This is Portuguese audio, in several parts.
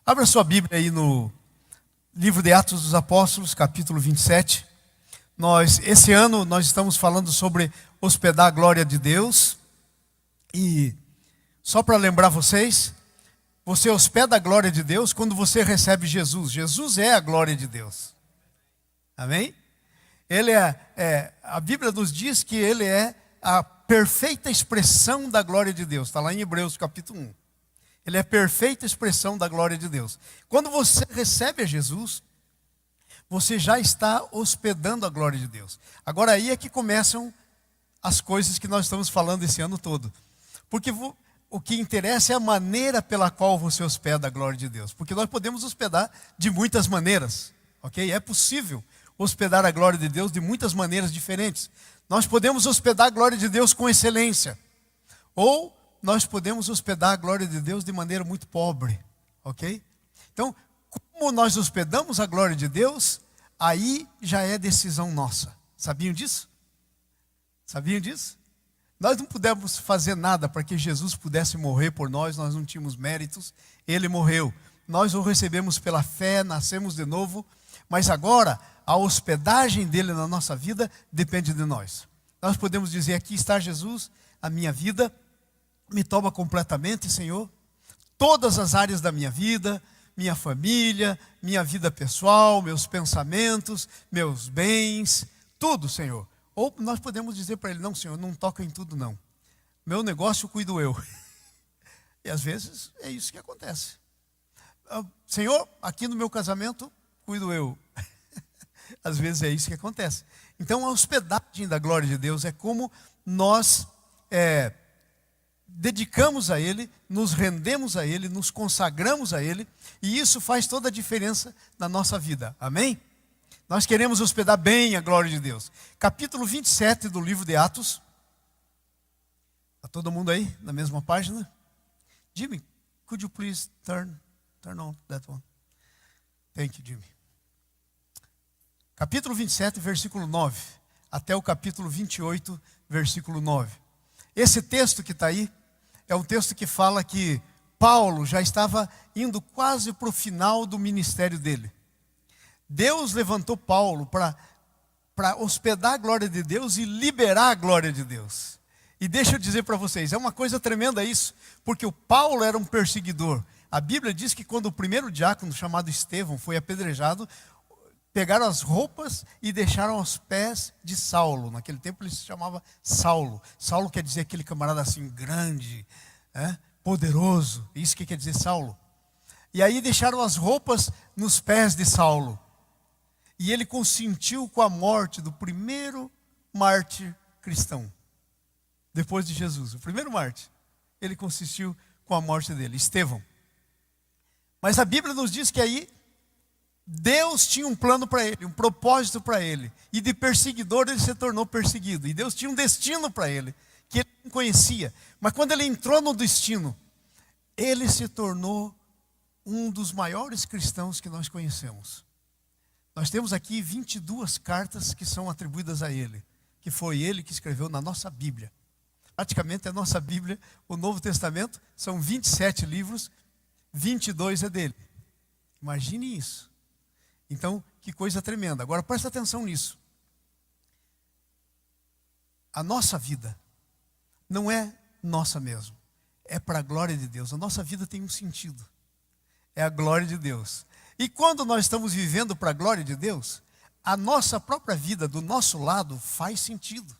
Abra sua Bíblia aí no livro de Atos dos Apóstolos, capítulo 27. Esse ano nós estamos falando sobre hospedar a glória de Deus. E só para lembrar vocês, você hospeda a glória de Deus quando você recebe Jesus. Jesus é a glória de Deus. Amém? Ele a Bíblia nos diz que Ele é a perfeita expressão da glória de Deus. Está lá em Hebreus capítulo 1. Ele é a perfeita expressão da glória de Deus. Quando você recebe a Jesus, você já está hospedando a glória de Deus. Agora aí é que começam as coisas que nós estamos falando esse ano todo. Porque o que interessa é a maneira pela qual você hospeda a glória de Deus. Porque nós podemos hospedar de muitas maneiras, ok? É possível hospedar a glória de Deus de muitas maneiras diferentes. Nós podemos hospedar a glória de Deus com excelência. Ou nós podemos hospedar a glória de Deus de maneira muito pobre, ok? Então, como nós hospedamos a glória de Deus, aí já é decisão nossa. Sabiam disso? Sabiam disso? Nós não pudemos fazer nada para que Jesus pudesse morrer por nós não tínhamos méritos, Ele morreu. Nós o recebemos pela fé, nascemos de novo, mas agora a hospedagem dele na nossa vida depende de nós. Nós podemos dizer, aqui está Jesus, a minha vida me toma completamente, Senhor. Todas as áreas da minha vida, minha família, minha vida pessoal, meus pensamentos, meus bens, tudo, Senhor. Ou nós podemos dizer para Ele, não, Senhor, não toca em tudo não. Meu negócio cuido eu. E às vezes é isso que acontece. Senhor, aqui no meu casamento, cuido eu. Às vezes é isso que acontece. Então a hospedagem da glória de Deus é como nós dedicamos a Ele, nos rendemos a Ele, nos consagramos a Ele, e isso faz toda a diferença na nossa vida. Amém? Nós queremos hospedar bem a glória de Deus. Capítulo 27 do livro de Atos. Está todo mundo aí na mesma página? Jimmy, could you please turn on that one? Thank you, Jimmy. Capítulo 27, versículo 9, até o capítulo 28, versículo 9. Esse texto que está aí, é um texto que fala que Paulo já estava indo quase para o final do ministério dele. Deus levantou Paulo para hospedar a glória de Deus e liberar a glória de Deus. E deixa eu dizer para vocês, é uma coisa tremenda isso, porque o Paulo era um perseguidor. A Bíblia diz que quando o primeiro diácono, chamado Estevão, foi apedrejado, pegaram as roupas e deixaram aos pés de Saulo. Naquele tempo ele se chamava Saulo. Saulo quer dizer aquele camarada assim grande, poderoso. Isso que quer dizer Saulo. E aí deixaram as roupas nos pés de Saulo. E ele consentiu com a morte do primeiro mártir cristão. Depois de Jesus, o primeiro mártir. Ele consentiu com a morte dele, Estevão. Mas a Bíblia nos diz que aí Deus tinha um plano para ele, um propósito para ele. E de perseguidor ele se tornou perseguido. E Deus tinha um destino para ele, que ele não conhecia. Mas quando ele entrou no destino, ele se tornou um dos maiores cristãos que nós conhecemos. Nós temos aqui 22 cartas que são atribuídas a ele. Que foi ele que escreveu na nossa Bíblia. Praticamente a nossa Bíblia, o Novo Testamento, são 27 livros, 22 é dele. Imagine isso. Então, que coisa tremenda. Agora, presta atenção nisso. A nossa vida não é nossa mesmo. É para a glória de Deus. A nossa vida tem um sentido. É a glória de Deus. E quando nós estamos vivendo para a glória de Deus, a nossa própria vida, do nosso lado, faz sentido.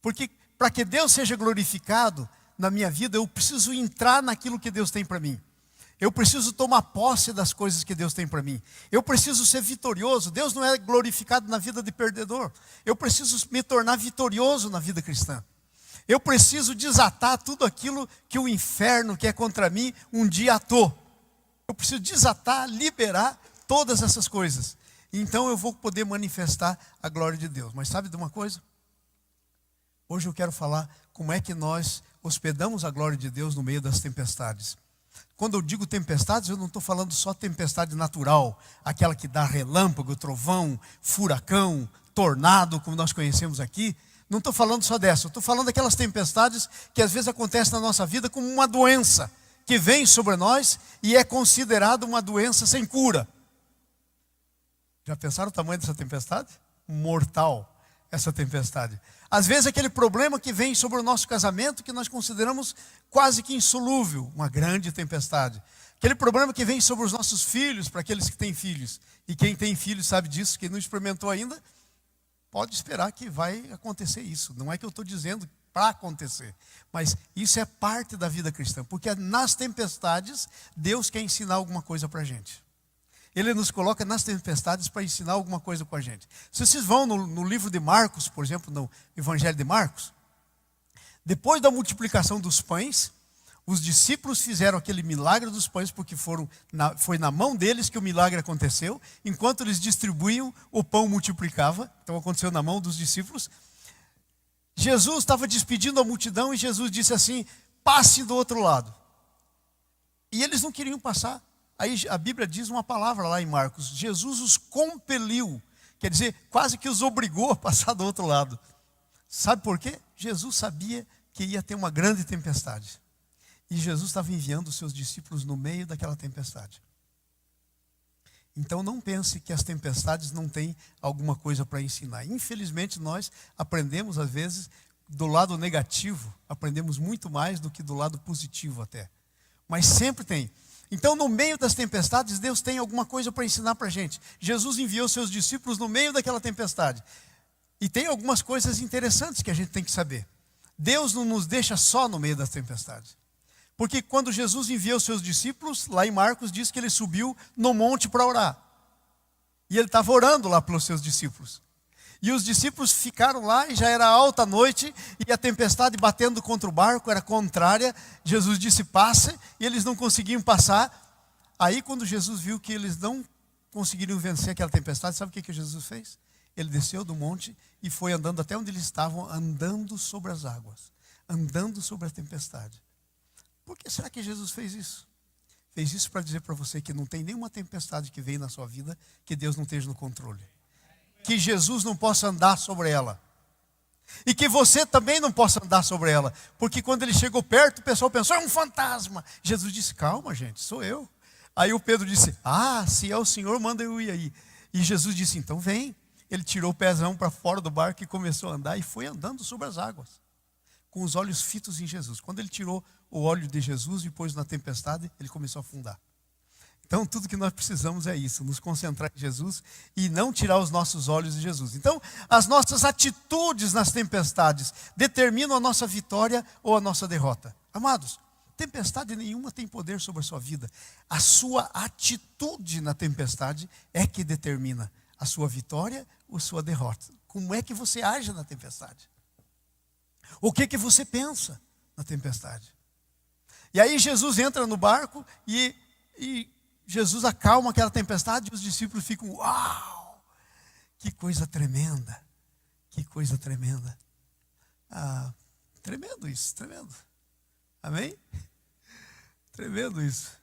Porque para que Deus seja glorificado na minha vida, eu preciso entrar naquilo que Deus tem para mim. Eu preciso tomar posse das coisas que Deus tem para mim. Eu preciso ser vitorioso. Deus não é glorificado na vida de perdedor. Eu preciso me tornar vitorioso na vida cristã. Eu preciso desatar tudo aquilo que o inferno que é contra mim um dia atou. Eu preciso desatar, liberar todas essas coisas. Então eu vou poder manifestar a glória de Deus. Mas sabe de uma coisa? Hoje eu quero falar como é que nós hospedamos a glória de Deus no meio das tempestades. Quando eu digo tempestades, eu não estou falando só tempestade natural, aquela que dá relâmpago, trovão, furacão, tornado, como nós conhecemos aqui. Não estou falando só dessa, eu estou falando daquelas tempestades que às vezes acontecem na nossa vida como uma doença, que vem sobre nós e é considerado uma doença sem cura. Já pensaram o tamanho dessa tempestade? Mortal, essa tempestade. Às vezes aquele problema que vem sobre o nosso casamento, que nós consideramos quase que insolúvel, uma grande tempestade. Aquele problema que vem sobre os nossos filhos, para aqueles que têm filhos. E quem tem filhos sabe disso, quem não experimentou ainda, pode esperar que vai acontecer isso. Não é que eu estou dizendo para acontecer, mas isso é parte da vida cristã. Porque nas tempestades, Deus quer ensinar alguma coisa para a gente. Ele nos coloca nas tempestades para ensinar alguma coisa com a gente. Se vocês vão no livro de Marcos, por exemplo, no Evangelho de Marcos, depois da multiplicação dos pães, os discípulos fizeram aquele milagre dos pães, porque foi na mão deles que o milagre aconteceu. Enquanto eles distribuíam, o pão multiplicava. Então aconteceu na mão dos discípulos. Jesus estava despedindo a multidão e Jesus disse assim: passe do outro lado. E eles não queriam passar. Aí a Bíblia diz uma palavra lá em Marcos: Jesus os compeliu, quer dizer, quase que os obrigou a passar do outro lado. Sabe por quê? Jesus sabia que ia ter uma grande tempestade. E Jesus estava enviando os seus discípulos no meio daquela tempestade. Então não pense que as tempestades não têm alguma coisa para ensinar. Infelizmente nós aprendemos às vezes do lado negativo, aprendemos muito mais do que do lado positivo até. Mas sempre tem. Então no meio das tempestades Deus tem alguma coisa para ensinar para a gente. Jesus enviou seus discípulos no meio daquela tempestade. E tem algumas coisas interessantes que a gente tem que saber. Deus não nos deixa só no meio das tempestades. Porque quando Jesus enviou os seus discípulos, lá em Marcos diz que ele subiu no monte para orar. E ele estava orando lá pelos seus discípulos. E os discípulos ficaram lá e já era alta noite e a tempestade batendo contra o barco era contrária. Jesus disse: passe, e eles não conseguiam passar. Aí quando Jesus viu que eles não conseguiriam vencer aquela tempestade, sabe o que Jesus fez? Ele desceu do monte e foi andando até onde eles estavam, andando sobre as águas, andando sobre a tempestade. Por que será que Jesus fez isso? Fez isso para dizer para você que não tem nenhuma tempestade que veio na sua vida que Deus não esteja no controle. Que Jesus não possa andar sobre ela. E que você também não possa andar sobre ela. Porque quando ele chegou perto, o pessoal pensou: é um fantasma. Jesus disse: calma, gente, sou eu. Aí o Pedro disse: se é o Senhor, manda eu ir aí. E Jesus disse: então vem. Ele tirou o pezão para fora do barco e começou a andar e foi andando sobre as águas, com os olhos fitos em Jesus. Quando ele tirou o óleo de Jesus e pôs na tempestade, ele começou a afundar. Então tudo que nós precisamos é isso, nos concentrar em Jesus e não tirar os nossos olhos de Jesus. Então as nossas atitudes nas tempestades determinam a nossa vitória ou a nossa derrota. Amados, tempestade nenhuma tem poder sobre a sua vida. A sua atitude na tempestade é que determina a sua vitória ou a sua derrota. Como é que você age na tempestade? O que você pensa na tempestade? E aí Jesus entra no barco e Jesus acalma aquela tempestade e os discípulos ficam: uau, que coisa tremenda, que coisa tremenda. Tremendo isso, tremendo. Amém? Tremendo isso.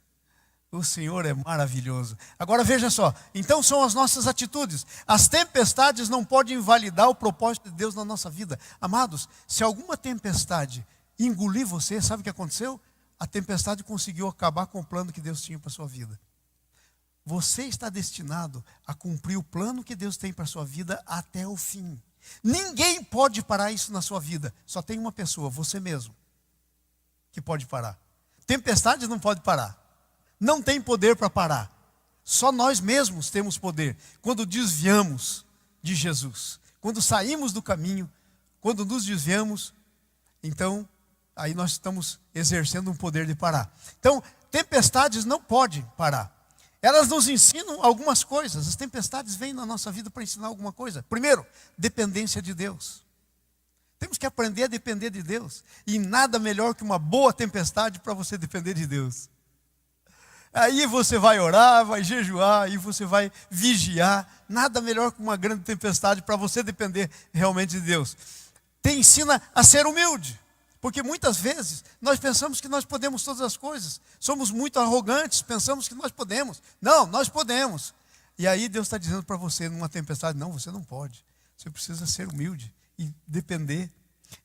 O Senhor é maravilhoso. Agora veja só, então são as nossas atitudes. As tempestades não podem invalidar o propósito de Deus na nossa vida. Amados, se alguma tempestade engolir você, sabe o que aconteceu? A tempestade conseguiu acabar com o plano que Deus tinha para a sua vida. Você está destinado a cumprir o plano que Deus tem para a sua vida até o fim. Ninguém pode parar isso na sua vida. Só tem uma pessoa, você mesmo, que pode parar. Tempestade não pode parar. Não tem poder para parar. Só nós mesmos temos poder. Quando desviamos de Jesus, quando saímos do caminho, quando nos desviamos, então aí nós estamos exercendo um poder de parar. Então, tempestades não podem parar. Elas nos ensinam algumas coisas. As tempestades vêm na nossa vida para ensinar alguma coisa. Primeiro, dependência de Deus. Temos que aprender a depender de Deus. E nada melhor que uma boa tempestade para você depender de Deus. Aí você vai orar, vai jejuar, e você vai vigiar. Nada melhor que uma grande tempestade para você depender realmente de Deus. Te ensina a ser humilde. Porque muitas vezes nós pensamos que nós podemos todas as coisas. Somos muito arrogantes, pensamos que nós podemos. Não, nós podemos. E aí Deus está dizendo para você numa tempestade: não, você não pode. Você precisa ser humilde e depender.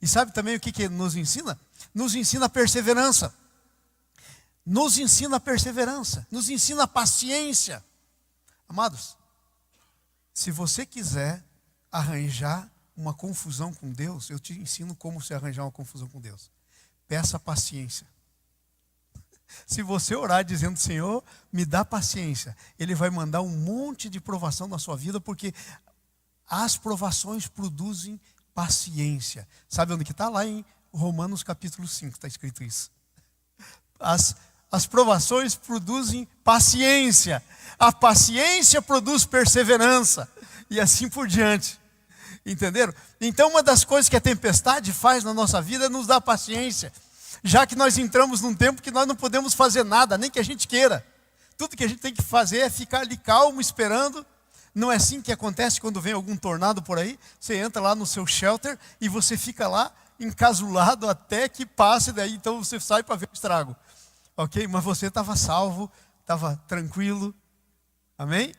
E sabe também o que nos ensina? Nos ensina a perseverança. nos ensina a perseverança, nos ensina a paciência. Amados, se você quiser arranjar uma confusão com Deus, eu te ensino como se arranjar uma confusão com Deus. Peça paciência. Se você orar dizendo, Senhor, me dá paciência, Ele vai mandar um monte de provação na sua vida, porque as provações produzem paciência. Sabe onde que está? Lá em Romanos capítulo 5, está escrito isso. As provações produzem paciência. A paciência produz perseverança. E assim por diante. Entenderam? Então uma das coisas que a tempestade faz na nossa vida é nos dar paciência. Já que nós entramos num tempo que nós não podemos fazer nada, nem que a gente queira. Tudo que a gente tem que fazer é ficar ali calmo, esperando. Não é assim que acontece quando vem algum tornado por aí? Você entra lá no seu shelter e você fica lá encasulado até que passe, daí então você sai para ver o estrago. Ok? Mas você estava salvo, estava tranquilo. Amém?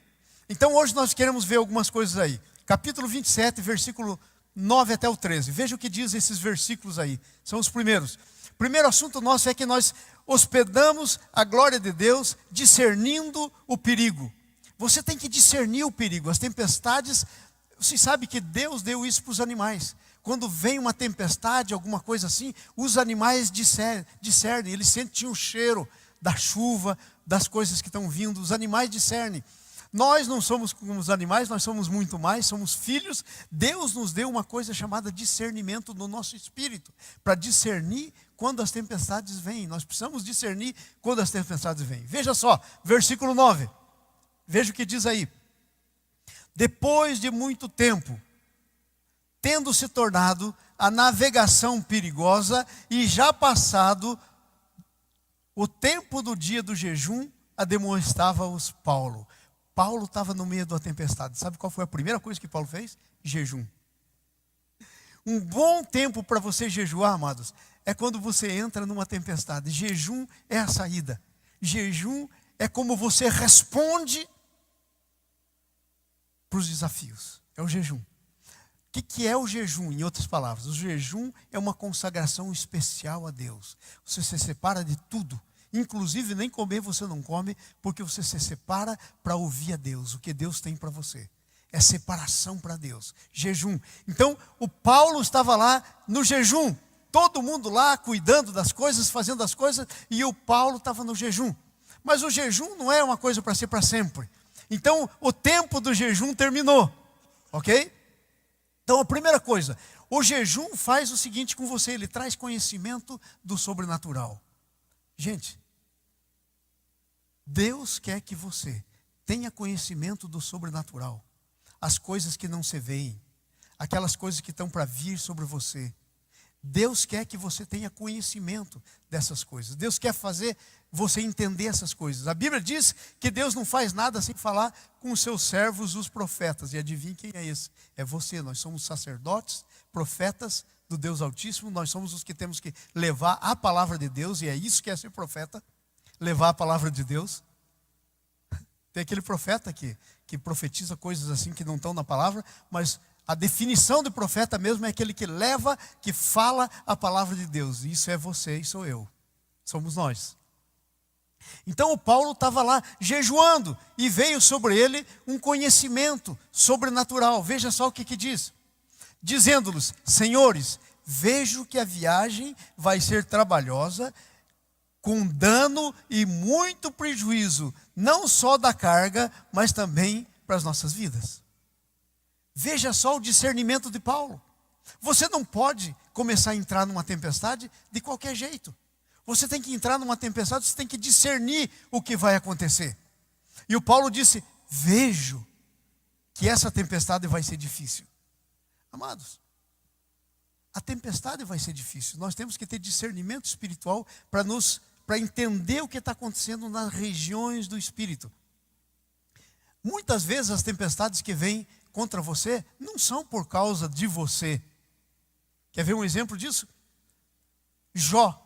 Então hoje nós queremos ver algumas coisas aí. Capítulo 27, versículo 9 até o 13. Veja o que diz esses versículos aí. São os primeiros. O primeiro assunto nosso é que nós hospedamos a glória de Deus discernindo o perigo. Você tem que discernir o perigo. As tempestades, você sabe que Deus deu isso para os animais. Quando vem uma tempestade, alguma coisa assim, os animais discernem. Eles sentem o cheiro da chuva, das coisas que estão vindo. Os animais discernem. Nós não somos como os animais, nós somos muito mais, somos filhos. Deus nos deu uma coisa chamada discernimento no nosso espírito, para discernir quando as tempestades vêm. Nós precisamos discernir quando as tempestades vêm. Veja só, versículo 9. Veja o que diz aí. Depois de muito tempo, tendo se tornado a navegação perigosa e já passado o tempo do dia do jejum, ademoestava-os Paulo. Paulo estava no meio da tempestade. Sabe qual foi a primeira coisa que Paulo fez? Jejum. Um bom tempo para você jejuar, amados, é quando você entra numa tempestade. Jejum é a saída. Jejum é como você responde para os desafios. É o jejum. O que é o jejum, em outras palavras? O jejum é uma consagração especial a Deus. Você se separa de tudo. Inclusive nem comer você não come, porque você se separa para ouvir a Deus, o que Deus tem para você. É separação para Deus, jejum. Então o Paulo estava lá no jejum, todo mundo lá cuidando das coisas, fazendo as coisas, e o Paulo estava no jejum. Mas o jejum não é uma coisa para ser para sempre. Então o tempo do jejum terminou, ok? Então a primeira coisa, o jejum faz o seguinte com você, ele traz conhecimento do sobrenatural. Gente, Deus quer que você tenha conhecimento do sobrenatural. As coisas que não se veem, aquelas coisas que estão para vir sobre você. Deus quer que você tenha conhecimento dessas coisas. Deus quer fazer você entender essas coisas. A Bíblia diz que Deus não faz nada sem falar com os seus servos, os profetas. E adivinha quem é esse? É você. Nós somos sacerdotes, profetas do Deus Altíssimo. Nós somos os que temos que levar a palavra de Deus. E é isso que é ser profeta. Levar a palavra de Deus. Tem aquele profeta que profetiza coisas assim que não estão na palavra, mas a definição de profeta mesmo é aquele que leva, que fala a palavra de Deus. Isso é você e sou eu. Somos nós. Então o Paulo estava lá jejuando e veio sobre ele um conhecimento sobrenatural. Veja só o que diz. Dizendo-lhes, senhores, vejo que a viagem vai ser trabalhosa, com dano e muito prejuízo, não só da carga, mas também para as nossas vidas. Veja só o discernimento de Paulo. Você não pode começar a entrar numa tempestade de qualquer jeito. Você tem que entrar numa tempestade, você tem que discernir o que vai acontecer. E o Paulo disse, vejo que essa tempestade vai ser difícil. Amados, a tempestade vai ser difícil. Nós temos que ter discernimento espiritual para entender o que está acontecendo nas regiões do Espírito. Muitas vezes as tempestades que vêm contra você não são por causa de você. Quer ver um exemplo disso? Jó.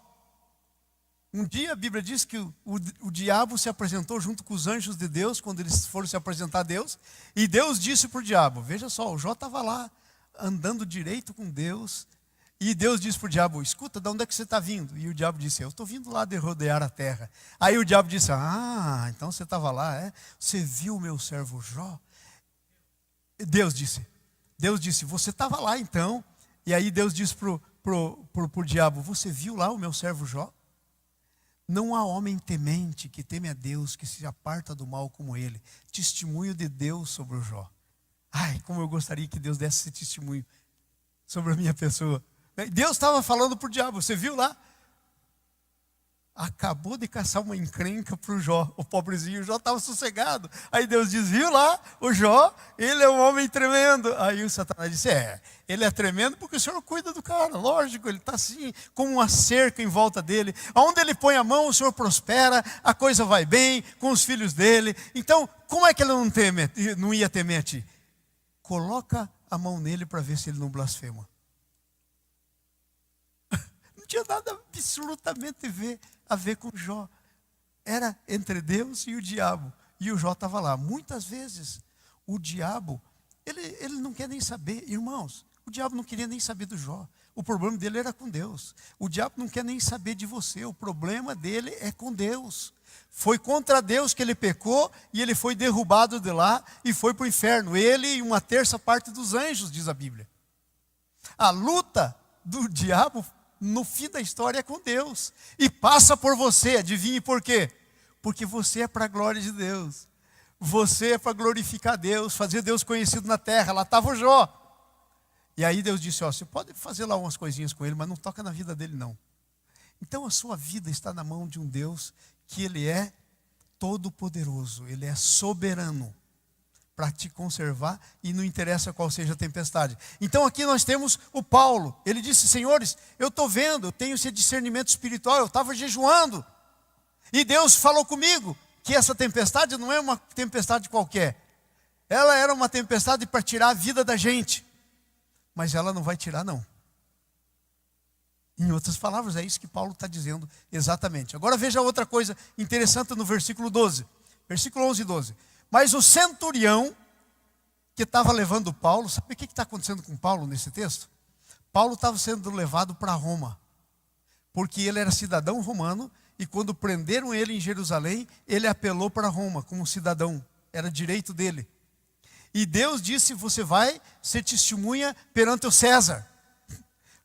Um dia a Bíblia diz que o diabo se apresentou junto com os anjos de Deus, quando eles foram se apresentar a Deus, e Deus disse para o diabo, veja só, o Jó estava lá, andando direito com Deus, E Deus disse para o diabo, escuta, de onde é que você está vindo? E o diabo disse, eu estou vindo lá de rodear a terra. Aí o diabo disse, então você estava lá, é? Você viu o meu servo Jó? Deus disse, você estava lá então. E aí Deus disse pro diabo, você viu lá o meu servo Jó? Não há homem temente que teme a Deus, que se aparta do mal como ele. Testemunho de Deus sobre o Jó. Ai, como eu gostaria que Deus desse esse testemunho sobre a minha pessoa. Deus estava falando para o diabo, você viu lá? Acabou de caçar uma encrenca para o Jó, o pobrezinho, o Jó estava sossegado. Aí Deus diz, viu lá, o Jó, ele é um homem tremendo. Aí o Satanás disse, ele é tremendo porque o Senhor cuida do cara, lógico, ele está assim, como uma cerca em volta dele. Aonde ele põe a mão, o Senhor prospera, a coisa vai bem com os filhos dele. Então, como é que ele não ia temer a ti? Coloca a mão nele para ver se ele não blasfema. Não tinha nada absolutamente a ver com Jó. Era entre Deus e o diabo. E o Jó estava lá. Muitas vezes, o diabo, ele não quer nem saber. Irmãos, o diabo não queria nem saber do Jó. O problema dele era com Deus. O diabo não quer nem saber de você. O problema dele é com Deus. Foi contra Deus que ele pecou e ele foi derrubado de lá e foi para o inferno. Ele e uma terça parte dos anjos, diz a Bíblia. A luta do diabo no fim da história é com Deus. E passa por você, adivinhe por quê? Porque você é para a glória de Deus. Você é para glorificar Deus, fazer Deus conhecido na terra. Lá estava o Jó. E aí Deus disse, você pode fazer lá umas coisinhas com ele, mas não toca na vida dele não. Então a sua vida está na mão de um Deus que ele é todo poderoso, ele é soberano para te conservar e não interessa qual seja a tempestade. Então aqui nós temos o Paulo. Ele disse, senhores, eu estou vendo, eu tenho esse discernimento espiritual, eu estava jejuando. E Deus falou comigo que essa tempestade não é uma tempestade qualquer. Ela era uma tempestade para tirar a vida da gente. Mas ela não vai tirar não. Em outras palavras, é isso que Paulo está dizendo exatamente. Agora veja outra coisa interessante no versículo 12. Versículo 11 e 12. Mas o centurião que estava levando Paulo, sabe o que está acontecendo com Paulo nesse texto? Paulo estava sendo levado para Roma, porque ele era cidadão romano, e quando prenderam ele em Jerusalém, ele apelou para Roma como cidadão, era direito dele. E Deus disse, você vai ser testemunha perante o César.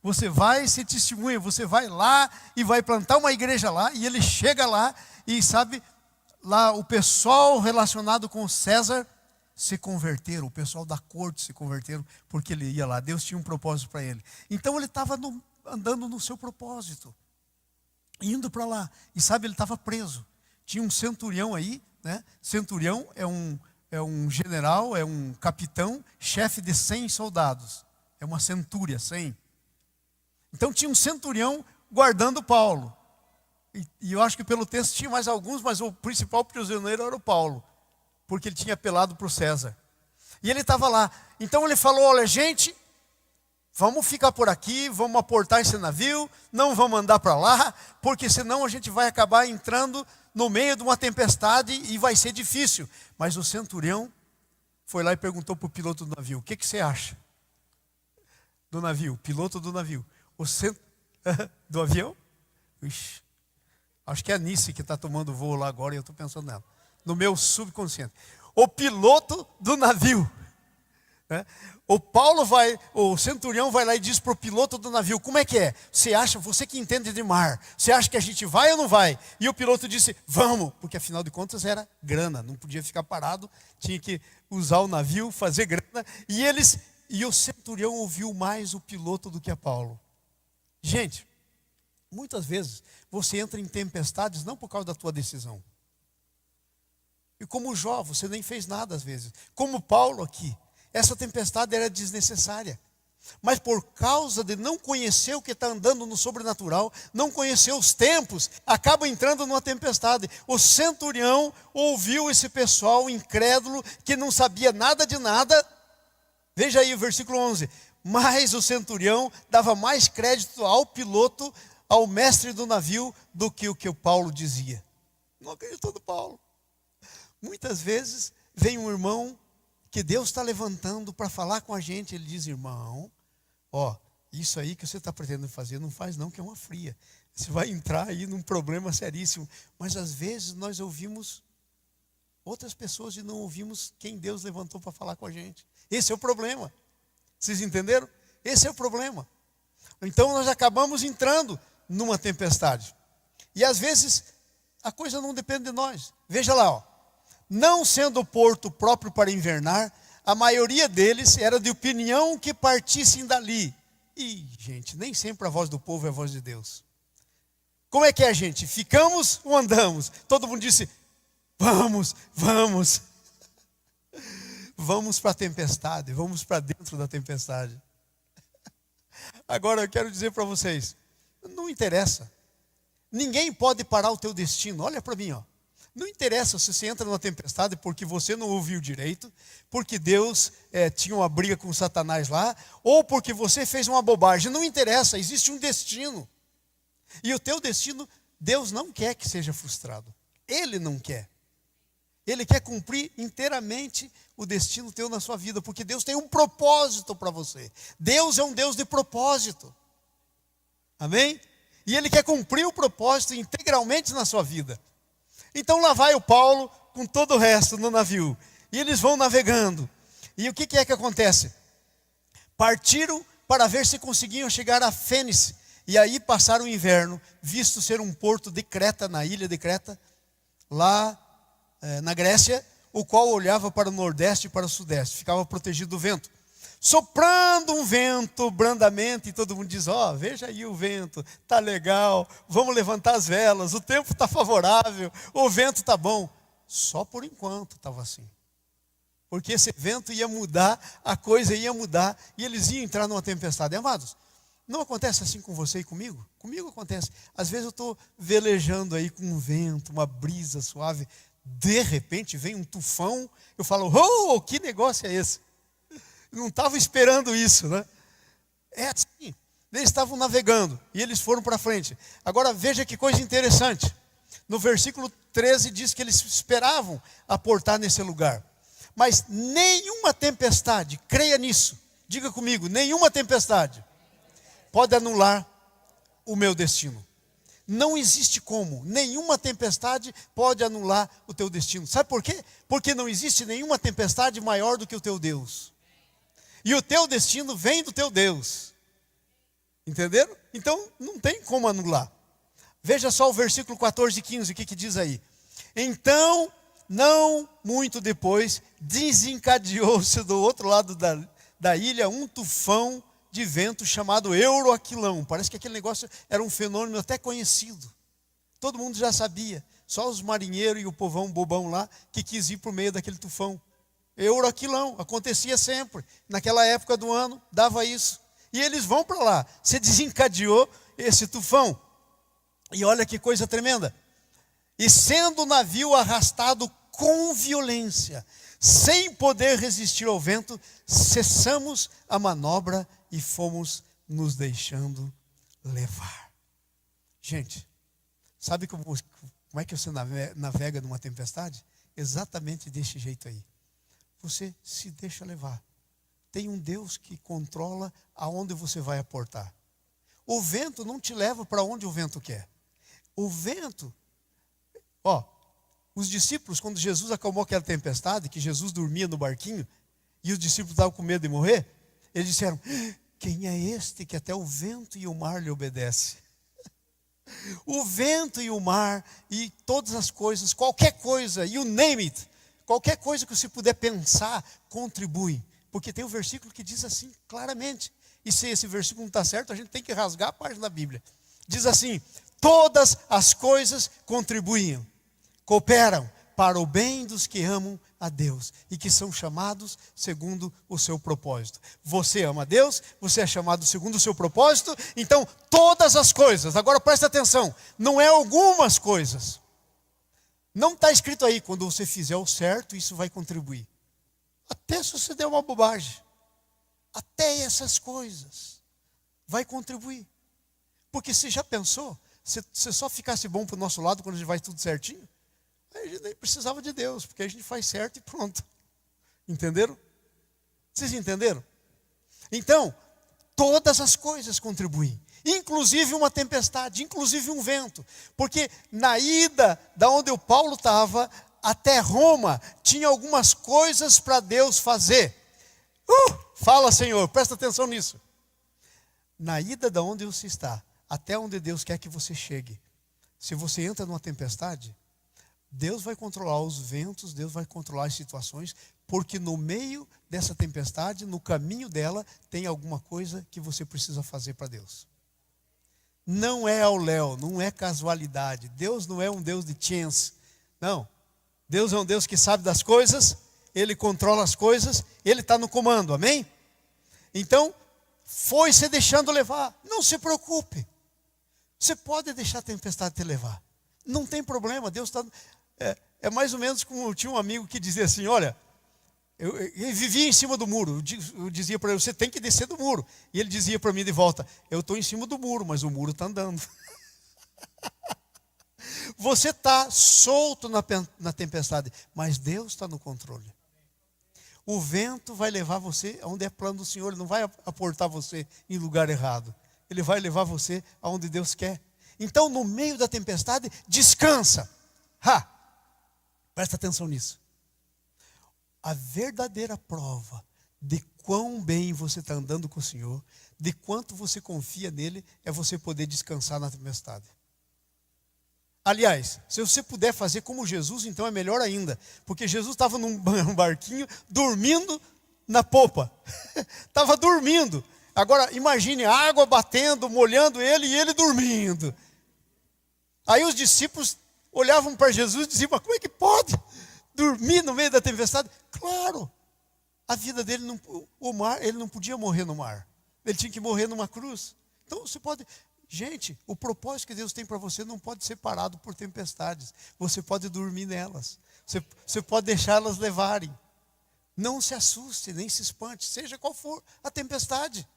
Você vai ser testemunha, você vai lá e vai plantar uma igreja lá, e ele chega lá e sabe... Lá o pessoal relacionado com César se converteram, o pessoal da corte se converteram, porque ele ia lá, Deus tinha um propósito para ele. Então ele estava andando no seu propósito, indo para lá, e sabe, ele estava preso. Tinha um centurião aí, né? Centurião é um general, é um capitão, chefe de 100 soldados, é uma centúria, 100. Então tinha um centurião guardando Paulo. E eu acho que pelo texto tinha mais alguns, mas o principal prisioneiro era o Paulo, porque ele tinha apelado para o César. E ele estava lá. Então ele falou, olha gente, vamos ficar por aqui, vamos aportar esse navio, não vamos andar para lá, porque senão a gente vai acabar entrando no meio de uma tempestade e vai ser difícil. Mas o centurião foi lá e perguntou para o piloto do navio, o que você acha? Do navio, piloto do navio. Do avião? Ixi. Acho que é a Nice que está tomando voo lá agora e eu estou pensando nela. No meu subconsciente. O piloto do navio. Né? O centurião vai lá e diz para o piloto do navio, como é que é? Você que entende de mar, você acha que a gente vai ou não vai? E o piloto disse, vamos, porque afinal de contas era grana, não podia ficar parado, tinha que usar o navio, fazer grana. E o centurião ouviu mais o piloto do que a Paulo. Gente, muitas vezes você entra em tempestades não por causa da tua decisão. E como Jó, você nem fez nada às vezes. Como Paulo aqui, essa tempestade era desnecessária. Mas por causa de não conhecer o que está andando no sobrenatural, não conhecer os tempos, acaba entrando numa tempestade. O centurião ouviu esse pessoal incrédulo, que não sabia nada de nada. Veja aí o versículo 11. Mas o centurião dava mais crédito ao piloto, ao mestre do navio, do que o que o Paulo dizia. Não acreditou no Paulo. Muitas vezes vem um irmão que Deus está levantando para falar com a gente. Ele diz, irmão, isso aí que você está pretendendo fazer, não faz não, que é uma fria. Você vai entrar aí num problema seríssimo. Mas às vezes nós ouvimos outras pessoas e não ouvimos quem Deus levantou para falar com a gente. Esse é o problema. Vocês entenderam? Esse é o problema. Então nós acabamos entrando numa tempestade. E às vezes a coisa não depende de nós. Veja lá, ó. Não sendo o porto próprio para invernar, a maioria deles era de opinião que partissem dali. E, gente, nem sempre a voz do povo é a voz de Deus. Como é que é, gente? Ficamos ou andamos? Todo mundo disse, vamos. Vamos para a tempestade, vamos para dentro da tempestade. Agora eu quero dizer para vocês, não interessa. Ninguém pode parar o teu destino. Olha para mim, ó. Não interessa se você entra numa tempestade porque você não ouviu direito, porque Deus tinha uma briga com Satanás lá, ou porque você fez uma bobagem. Não interessa, existe um destino. E o teu destino, Deus não quer que seja frustrado. Ele não quer. Ele quer cumprir inteiramente o destino teu na sua vida, porque Deus tem um propósito para você. Deus é um Deus de propósito. Amém? E Ele quer cumprir o propósito integralmente na sua vida. Então lá vai o Paulo com todo o resto no navio. E eles vão navegando. E o que é que acontece? Partiram para ver se conseguiam chegar a Fênice. E aí passaram o inverno, visto ser um porto de Creta, na ilha de Creta, lá na Grécia, o qual olhava para o nordeste e para o sudeste, ficava protegido do vento. Soprando um vento brandamente, e todo mundo diz, ó, veja aí o vento, tá legal, vamos levantar as velas, o tempo está favorável, o vento está bom. Só por enquanto estava assim. Porque esse vento ia mudar, a coisa ia mudar, e eles iam entrar numa tempestade. Amados, não acontece assim com você e comigo? Comigo acontece. Às vezes eu estou velejando aí com um vento, uma brisa suave, de repente vem um tufão, eu falo, oh, que negócio é esse? Não estava esperando isso, né? É assim, eles estavam navegando e eles foram para frente. Agora veja que coisa interessante. No versículo 13 diz que eles esperavam aportar nesse lugar. Mas nenhuma tempestade, creia nisso, diga comigo, nenhuma tempestade pode anular o meu destino. Não existe como, nenhuma tempestade pode anular o teu destino. Sabe por quê? Porque não existe nenhuma tempestade maior do que o teu Deus. E o teu destino vem do teu Deus. Entenderam? Então não tem como anular. Veja só o versículo 14 e 15, o que diz aí? Então, não muito depois, desencadeou-se do outro lado da ilha um tufão de vento chamado Euroaquilão. Parece que aquele negócio era um fenômeno até conhecido. Todo mundo já sabia. Só os marinheiros e o povão bobão lá que quis ir por meio daquele tufão. Euroaquilão, acontecia sempre. Naquela época do ano, dava isso. E eles vão para lá. Se desencadeou esse tufão. E olha que coisa tremenda. E sendo o navio arrastado com violência, sem poder resistir ao vento, cessamos a manobra e fomos nos deixando levar. Gente, sabe como é que você navega numa tempestade? Exatamente desse jeito aí. Você se deixa levar. Tem um Deus que controla aonde você vai aportar. O vento não te leva para onde o vento quer. O vento, os discípulos, quando Jesus acalmou aquela tempestade, que Jesus dormia no barquinho, e os discípulos estavam com medo de morrer, eles disseram, quem é este que até o vento e o mar lhe obedecem? O vento e o mar e todas as coisas, qualquer coisa, you name it, qualquer coisa que você puder pensar, contribui. Porque tem um versículo que diz assim, claramente. E se esse versículo não está certo, a gente tem que rasgar a página da Bíblia. Diz assim, todas as coisas contribuem, cooperam para o bem dos que amam a Deus e que são chamados segundo o seu propósito. Você ama a Deus, você é chamado segundo o seu propósito, então todas as coisas, agora presta atenção, não é algumas coisas. Não está escrito aí, quando você fizer o certo, isso vai contribuir. Até se você der uma bobagem, até essas coisas vai contribuir. Porque você já pensou, se só ficasse bom para o nosso lado quando a gente vai tudo certinho, aí a gente nem precisava de Deus, porque a gente faz certo e pronto. Entenderam? Vocês entenderam? Então, Todas as coisas contribuem, inclusive uma tempestade, inclusive um vento. Porque na ida da onde o Paulo estava até Roma, tinha algumas coisas para Deus fazer. Fala, Senhor, presta atenção nisso. Na ida da onde você está, até onde Deus quer que você chegue, se você entra numa tempestade, Deus vai controlar os ventos, Deus vai controlar as situações, porque no meio dessa tempestade, no caminho dela, tem alguma coisa que você precisa fazer para Deus. Não é ao léu, não é casualidade. Deus não é um Deus de chance. Não. Deus é um Deus que sabe das coisas, Ele controla as coisas, Ele está no comando, amém? Então, foi se deixando levar. Não se preocupe. Você pode deixar a tempestade te levar. Não tem problema, Deus está... É mais ou menos como eu tinha um amigo que dizia assim, olha, eu vivia em cima do muro, eu dizia para ele, você tem que descer do muro. E ele dizia para mim de volta, eu estou em cima do muro, mas o muro está andando. Você está solto na tempestade, mas Deus está no controle. O vento vai levar você aonde é plano do Senhor, Ele não vai aportar você em lugar errado. Ele vai levar você aonde Deus quer. Então, no meio da tempestade, descansa. Presta atenção nisso. A verdadeira prova de quão bem você está andando com o Senhor, de quanto você confia nele, é você poder descansar na tempestade. Aliás, se você puder fazer como Jesus, então é melhor ainda. Porque Jesus estava num barquinho, dormindo na popa. Estava dormindo. Agora, imagine a água batendo, molhando ele e ele dormindo. Aí os discípulos olhavam para Jesus e diziam, mas como é que pode dormir no meio da tempestade? Claro, a vida dele, o mar, ele não podia morrer no mar. Ele tinha que morrer numa cruz. Então você pode... Gente, o propósito que Deus tem para você não pode ser parado por tempestades. Você pode dormir nelas. Você pode deixá-las levarem. Não se assuste, nem se espante, seja qual for a tempestade.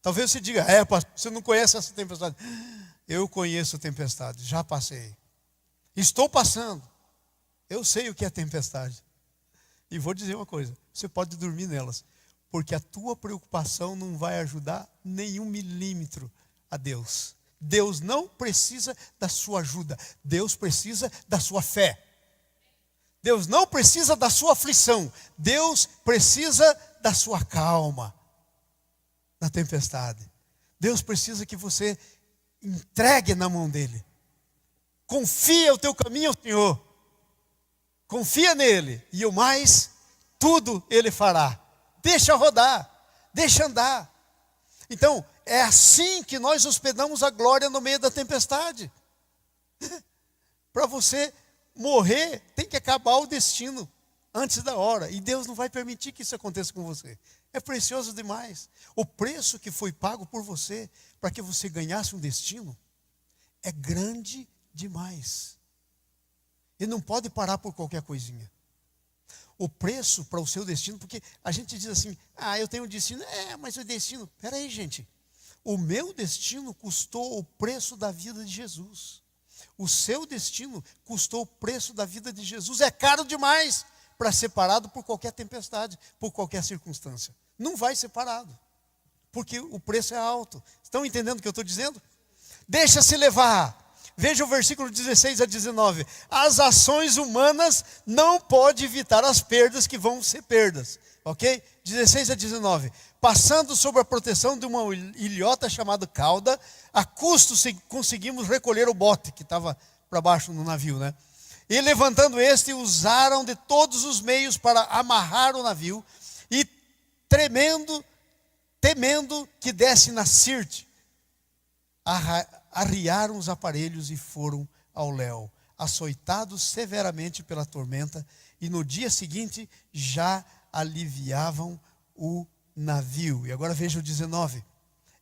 Talvez você diga, pastor, você não conhece essa tempestade. Eu conheço a tempestade, já passei. Estou passando. Eu sei o que é tempestade. E vou dizer uma coisa, você pode dormir nelas, porque a tua preocupação não vai ajudar nem 1 milímetro a Deus. Deus não precisa da sua ajuda, Deus precisa da sua fé. Deus não precisa da sua aflição, Deus precisa da sua calma na tempestade. Deus precisa que você entregue na mão dele. Confia o teu caminho ao Senhor. Confia nele. E o mais, tudo ele fará. Deixa rodar. Deixa andar. Então, é assim que nós hospedamos a glória no meio da tempestade. Para você morrer, tem que acabar o destino antes da hora. E Deus não vai permitir que isso aconteça com você. É precioso demais. O preço que foi pago por você, para que você ganhasse um destino, é grande demais. E não pode parar por qualquer coisinha. O preço para o seu destino, porque a gente diz assim, eu tenho um destino, mas o destino, peraí gente, o meu destino custou o preço da vida de Jesus. O seu destino custou o preço da vida de Jesus. É caro demais para ser parado por qualquer tempestade, por qualquer circunstância. Não vai ser parado, porque o preço é alto. Estão entendendo o que eu estou dizendo? Deixa-se levar. Veja o versículo 16 a 19. As ações humanas não podem evitar as perdas que vão ser perdas. Ok? 16 a 19. Passando sob a proteção de uma ilhota chamada cauda, a custo conseguimos recolher o bote que estava para baixo no navio, né? E levantando este, usaram de todos os meios para amarrar o navio e temendo que desse na Sirte, arriaram os aparelhos e foram ao léu, açoitados severamente pela tormenta, e no dia seguinte já aliviavam o navio. E agora veja o 19.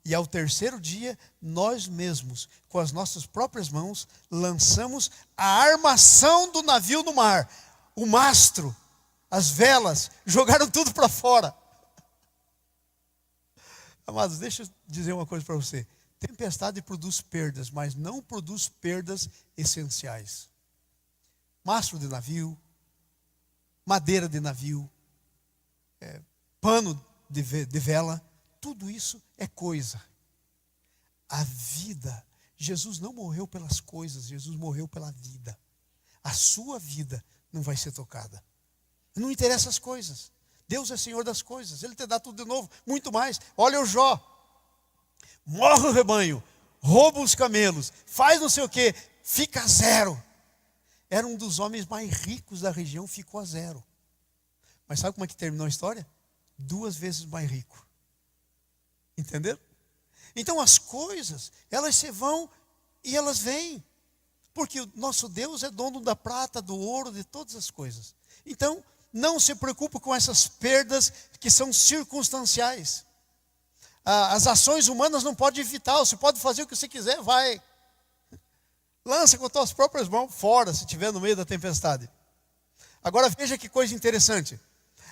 E ao terceiro dia, nós mesmos, com as nossas próprias mãos, lançamos a armação do navio no mar. O mastro, as velas, jogaram tudo para fora. Amados, deixa eu dizer uma coisa para você. Tempestade produz perdas, mas não produz perdas essenciais. Mastro de navio, madeira de navio, pano de vela, tudo isso é coisa. A vida, Jesus não morreu pelas coisas, Jesus morreu pela vida. A sua vida não vai ser tocada. Não interessa as coisas. Deus é Senhor das coisas. Ele te dá tudo de novo, muito mais. Olha o Jó. Morre o rebanho, rouba os camelos, faz não sei o quê, fica a zero. Era um dos homens mais ricos da região, ficou a zero. Mas sabe como é que terminou a história? 2 vezes mais rico. Entenderam? Então as coisas, elas se vão e elas vêm. Porque o nosso Deus é dono da prata, do ouro, de todas as coisas. Então, não se preocupe com essas perdas que são circunstanciais. As ações humanas não pode evitar. Você pode fazer o que você quiser, vai. Lança com as tuas próprias mãos fora, se estiver no meio da tempestade. Agora veja que coisa interessante.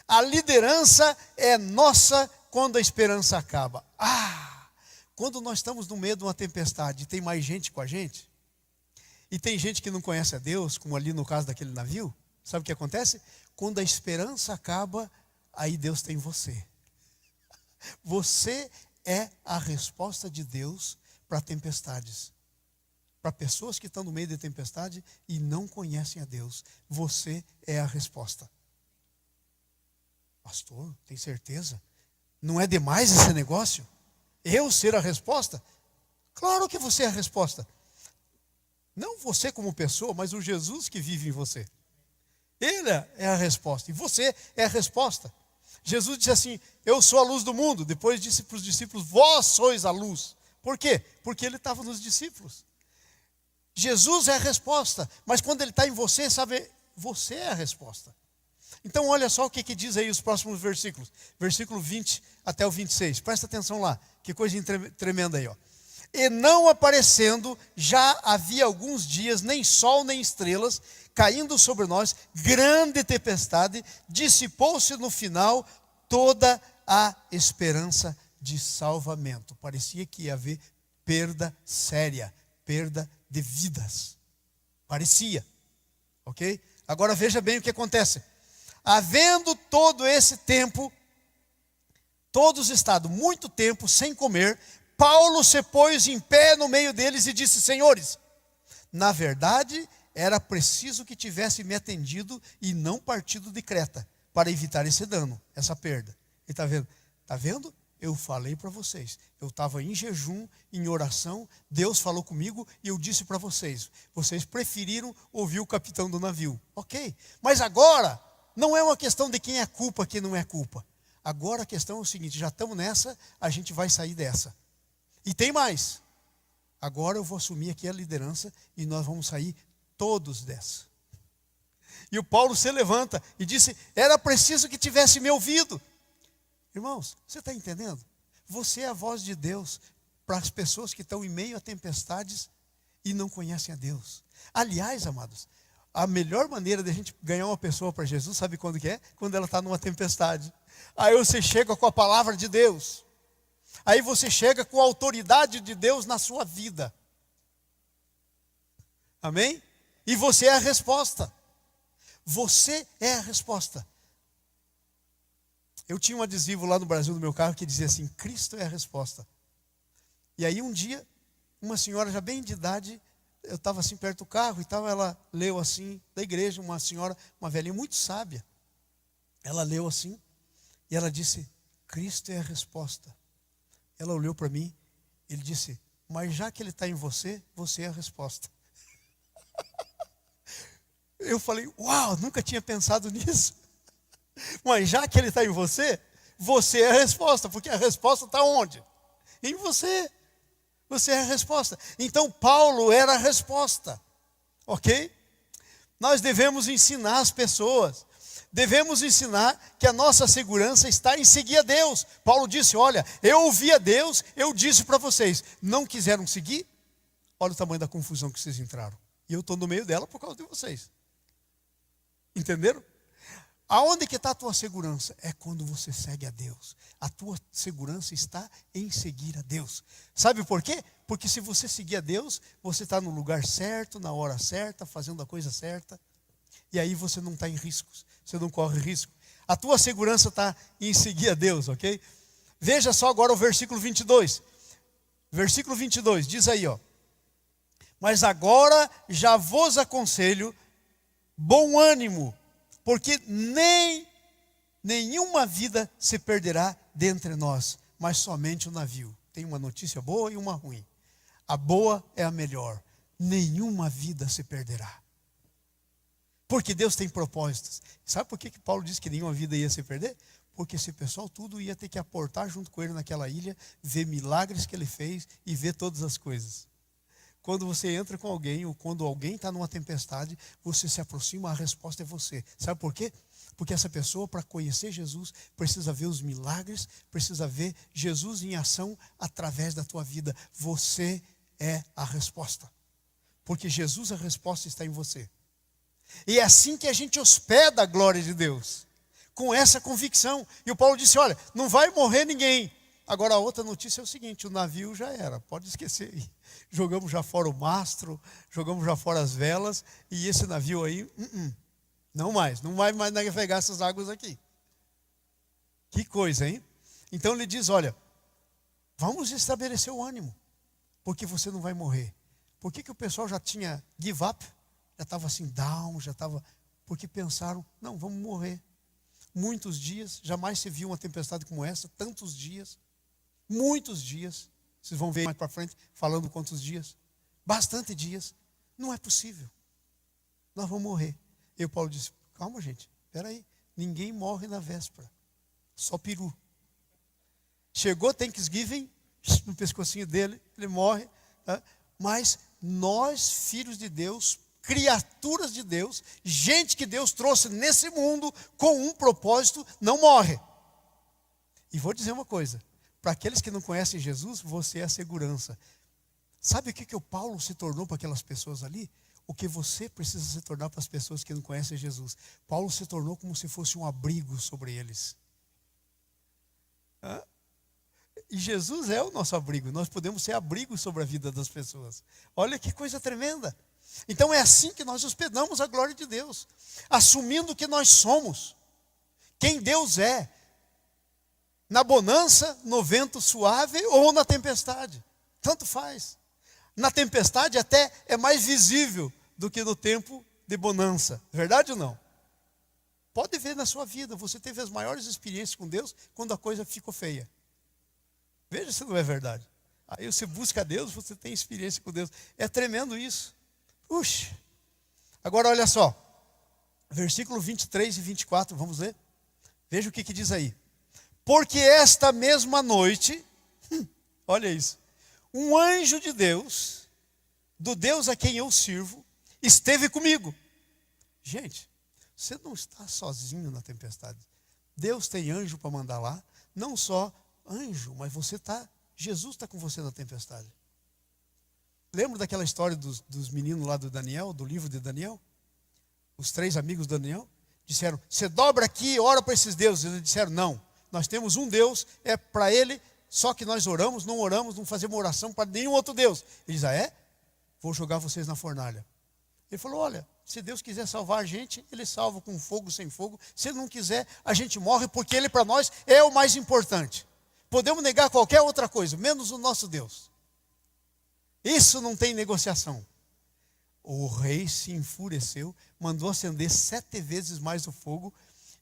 A liderança é nossa quando a esperança acaba. Quando nós estamos no meio de uma tempestade e tem mais gente com a gente, e tem gente que não conhece a Deus, como ali no caso daquele navio, sabe o que acontece? Quando a esperança acaba, aí Deus tem você. Você é a resposta de Deus para tempestades. Para pessoas que estão no meio da tempestade e não conhecem a Deus. Você é a resposta. Pastor, tem certeza? Não é demais esse negócio? Eu ser a resposta? Claro que você é a resposta. Não você como pessoa, mas o Jesus que vive em você. Ele é a resposta. E você é a resposta. Jesus disse assim, eu sou a luz do mundo. Depois disse para os discípulos, vós sois a luz. Por quê? Porque ele estava nos discípulos. Jesus é a resposta. Mas quando ele está em você, sabe, você é a resposta. Então olha só o que diz aí os próximos versículos. Versículo 20 até o 26. Presta atenção lá. Que coisa tremenda aí, ó. E não aparecendo, já havia alguns dias, nem sol nem estrelas, caindo sobre nós, grande tempestade, dissipou-se no final toda a esperança de salvamento. Parecia que ia haver perda séria, perda de vidas. Parecia, ok? Agora veja bem o que acontece. Havendo todo esse tempo, todos estado muito tempo sem comer, Paulo se pôs em pé no meio deles e disse, senhores, na verdade era preciso que tivesse me atendido e não partido de Creta, para evitar esse dano, essa perda. E está vendo? Está vendo? Eu falei para vocês, eu estava em jejum, em oração, Deus falou comigo e eu disse para vocês, vocês preferiram ouvir o capitão do navio. Ok, mas agora não é uma questão de quem é culpa, quem não é culpa. Agora a questão é o seguinte, já estamos nessa, a gente vai sair dessa. E tem mais. Agora eu vou assumir aqui a liderança e nós vamos sair todos dessa. E o Paulo se levanta e disse, era preciso que tivesse me ouvido. Irmãos, você está entendendo? Você é a voz de Deus para as pessoas que estão em meio a tempestades e não conhecem a Deus. Aliás, amados, a melhor maneira de a gente ganhar uma pessoa para Jesus, sabe quando que é? Quando ela está numa tempestade. Aí você chega com a palavra de Deus. Aí você chega com a autoridade de Deus na sua vida. Amém? E você é a resposta. Você é a resposta. Eu tinha um adesivo lá no Brasil no meu carro que dizia assim, Cristo é a resposta. E aí um dia, uma senhora já bem de idade, eu estava assim perto do carro e tal, ela leu assim, da igreja, uma senhora, uma velhinha muito sábia. Ela leu assim, e ela disse, Cristo é a resposta. Ela olhou para mim, ele disse, mas já que ele está em você, você é a resposta. Eu falei, uau, nunca tinha pensado nisso. Mas já que ele está em você, você é a resposta, porque a resposta está onde? Em você. Você é a resposta. Então Paulo era a resposta, ok? Nós devemos ensinar as pessoas. Devemos ensinar que a nossa segurança está em seguir a Deus. Paulo disse, olha, eu ouvi a Deus, eu disse para vocês, não quiseram seguir? Olha o tamanho da confusão que vocês entraram. E eu estou no meio dela por causa de vocês. Entenderam? Aonde que está a tua segurança? É quando você segue a Deus. A tua segurança está em seguir a Deus. Sabe por quê? Porque se você seguir a Deus, você está no lugar certo, na hora certa, fazendo a coisa certa. E aí você não está em riscos. Você não corre risco. A tua segurança está em seguir a Deus, ok? Veja só agora o versículo 22. Versículo 22, diz aí, ó. Mas agora já vos aconselho, bom ânimo, porque nenhuma vida se perderá dentre nós, mas somente o navio. Tem uma notícia boa e uma ruim. A boa é a melhor. Nenhuma vida se perderá. Porque Deus tem propósitos. Sabe por que Paulo disse que nenhuma vida ia se perder? Porque esse pessoal tudo ia ter que aportar junto com ele naquela ilha, ver milagres que ele fez e ver todas as coisas. Quando você entra com alguém, ou quando alguém está numa tempestade, você se aproxima, a resposta é você. Sabe por quê? Porque essa pessoa, para conhecer Jesus, precisa ver os milagres, precisa ver Jesus em ação através da tua vida. Você é a resposta. Porque Jesus, a resposta está em você. E é assim que a gente hospeda a glória de Deus. Com essa convicção. E o Paulo disse, olha, não vai morrer ninguém. Agora a outra notícia é o seguinte, o navio já era, pode esquecer aí. Jogamos já fora o mastro, jogamos já fora as velas, e esse navio aí, não vai mais navegar essas águas aqui. Que coisa, hein? Então ele diz, olha, vamos estabelecer o ânimo, porque você não vai morrer. Por que o pessoal já tinha give up? Já estava assim, down, já estava... Porque pensaram, não, vamos morrer. Muitos dias, jamais se viu uma tempestade como essa, tantos dias, muitos dias. Vocês vão ver mais para frente, falando quantos dias. Bastante dias. Não é possível. Nós vamos morrer. E o Paulo disse, calma gente, espera aí. Ninguém morre na véspera. Só peru. Chegou Thanksgiving, no pescocinho dele, ele morre. Mas nós, filhos de Deus, criaturas de Deus, gente que Deus trouxe nesse mundo com um propósito, não morre. E vou dizer uma coisa, para aqueles que não conhecem Jesus, você é a segurança. Sabe o que o Paulo se tornou para aquelas pessoas ali? O que você precisa se tornar para as pessoas que não conhecem Jesus. Paulo se tornou como se fosse um abrigo sobre eles. E Jesus é o nosso abrigo, nós podemos ser abrigo sobre a vida das pessoas. Olha que coisa tremenda. Então é assim que nós hospedamos a glória de Deus, assumindo que nós somos quem Deus é, na bonança, no vento suave ou na tempestade, tanto faz. Na tempestade até é mais visível do que no tempo de bonança, verdade ou não? Pode ver na sua vida, você teve as maiores experiências com Deus quando a coisa ficou feia. Veja se não é verdade. Aí você busca a Deus, você tem experiência com Deus. É tremendo isso. Puxa. Agora olha só. Versículo 23 e 24, vamos ler? Veja o que diz aí. Porque esta mesma noite, olha isso, um anjo de Deus, do Deus a quem eu sirvo, esteve comigo. Gente, você não está sozinho na tempestade. Deus tem anjo para mandar lá, não só anjo, mas Jesus está com você na tempestade. Lembra daquela história dos meninos lá do Daniel, do livro de Daniel? Os 3 amigos de Daniel disseram, você dobra aqui e ora para esses deuses. Eles disseram, não, nós temos um Deus, é para ele, só que nós oramos, não fazemos oração para nenhum outro Deus. Ele diz, vou jogar vocês na fornalha. Ele falou, olha, se Deus quiser salvar a gente, Ele salva com fogo, sem fogo. Se Ele não quiser, a gente morre, porque Ele para nós é o mais importante. Podemos negar qualquer outra coisa, menos o nosso Deus. Isso não tem negociação. O rei se enfureceu, mandou acender 7 vezes mais o fogo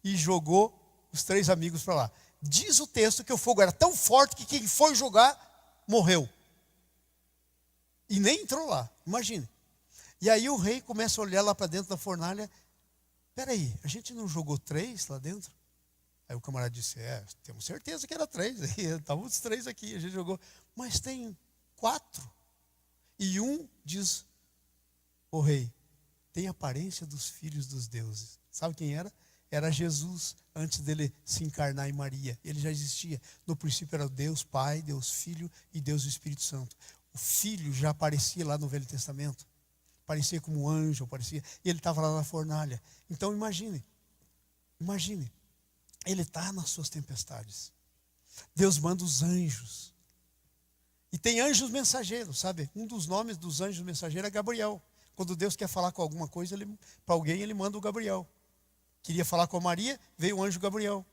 e jogou os 3 amigos para lá. Diz o texto que o fogo era tão forte que quem foi jogar morreu. E nem entrou lá, imagine. E aí o rei começa a olhar lá para dentro da fornalha. Espera aí, a gente não jogou 3 lá dentro? Aí o camarada disse, temos certeza que era 3. Estavam os 3 aqui, a gente jogou. Mas tem 4. E um diz, o rei, tem aparência dos filhos dos deuses. Sabe quem era? Era Jesus, antes dele se encarnar em Maria. Ele já existia. No princípio era Deus Pai, Deus Filho e Deus Espírito Santo. O Filho já aparecia lá no Velho Testamento. Parecia como um anjo, parecia. E ele estava lá na fornalha. Então imagine. Ele está nas suas tempestades. Deus manda os anjos. E tem anjos mensageiros, sabe? Um dos nomes dos anjos mensageiros é Gabriel. Quando Deus quer falar com alguma coisa, para alguém ele manda o Gabriel. Queria falar com a Maria, veio o anjo Gabriel.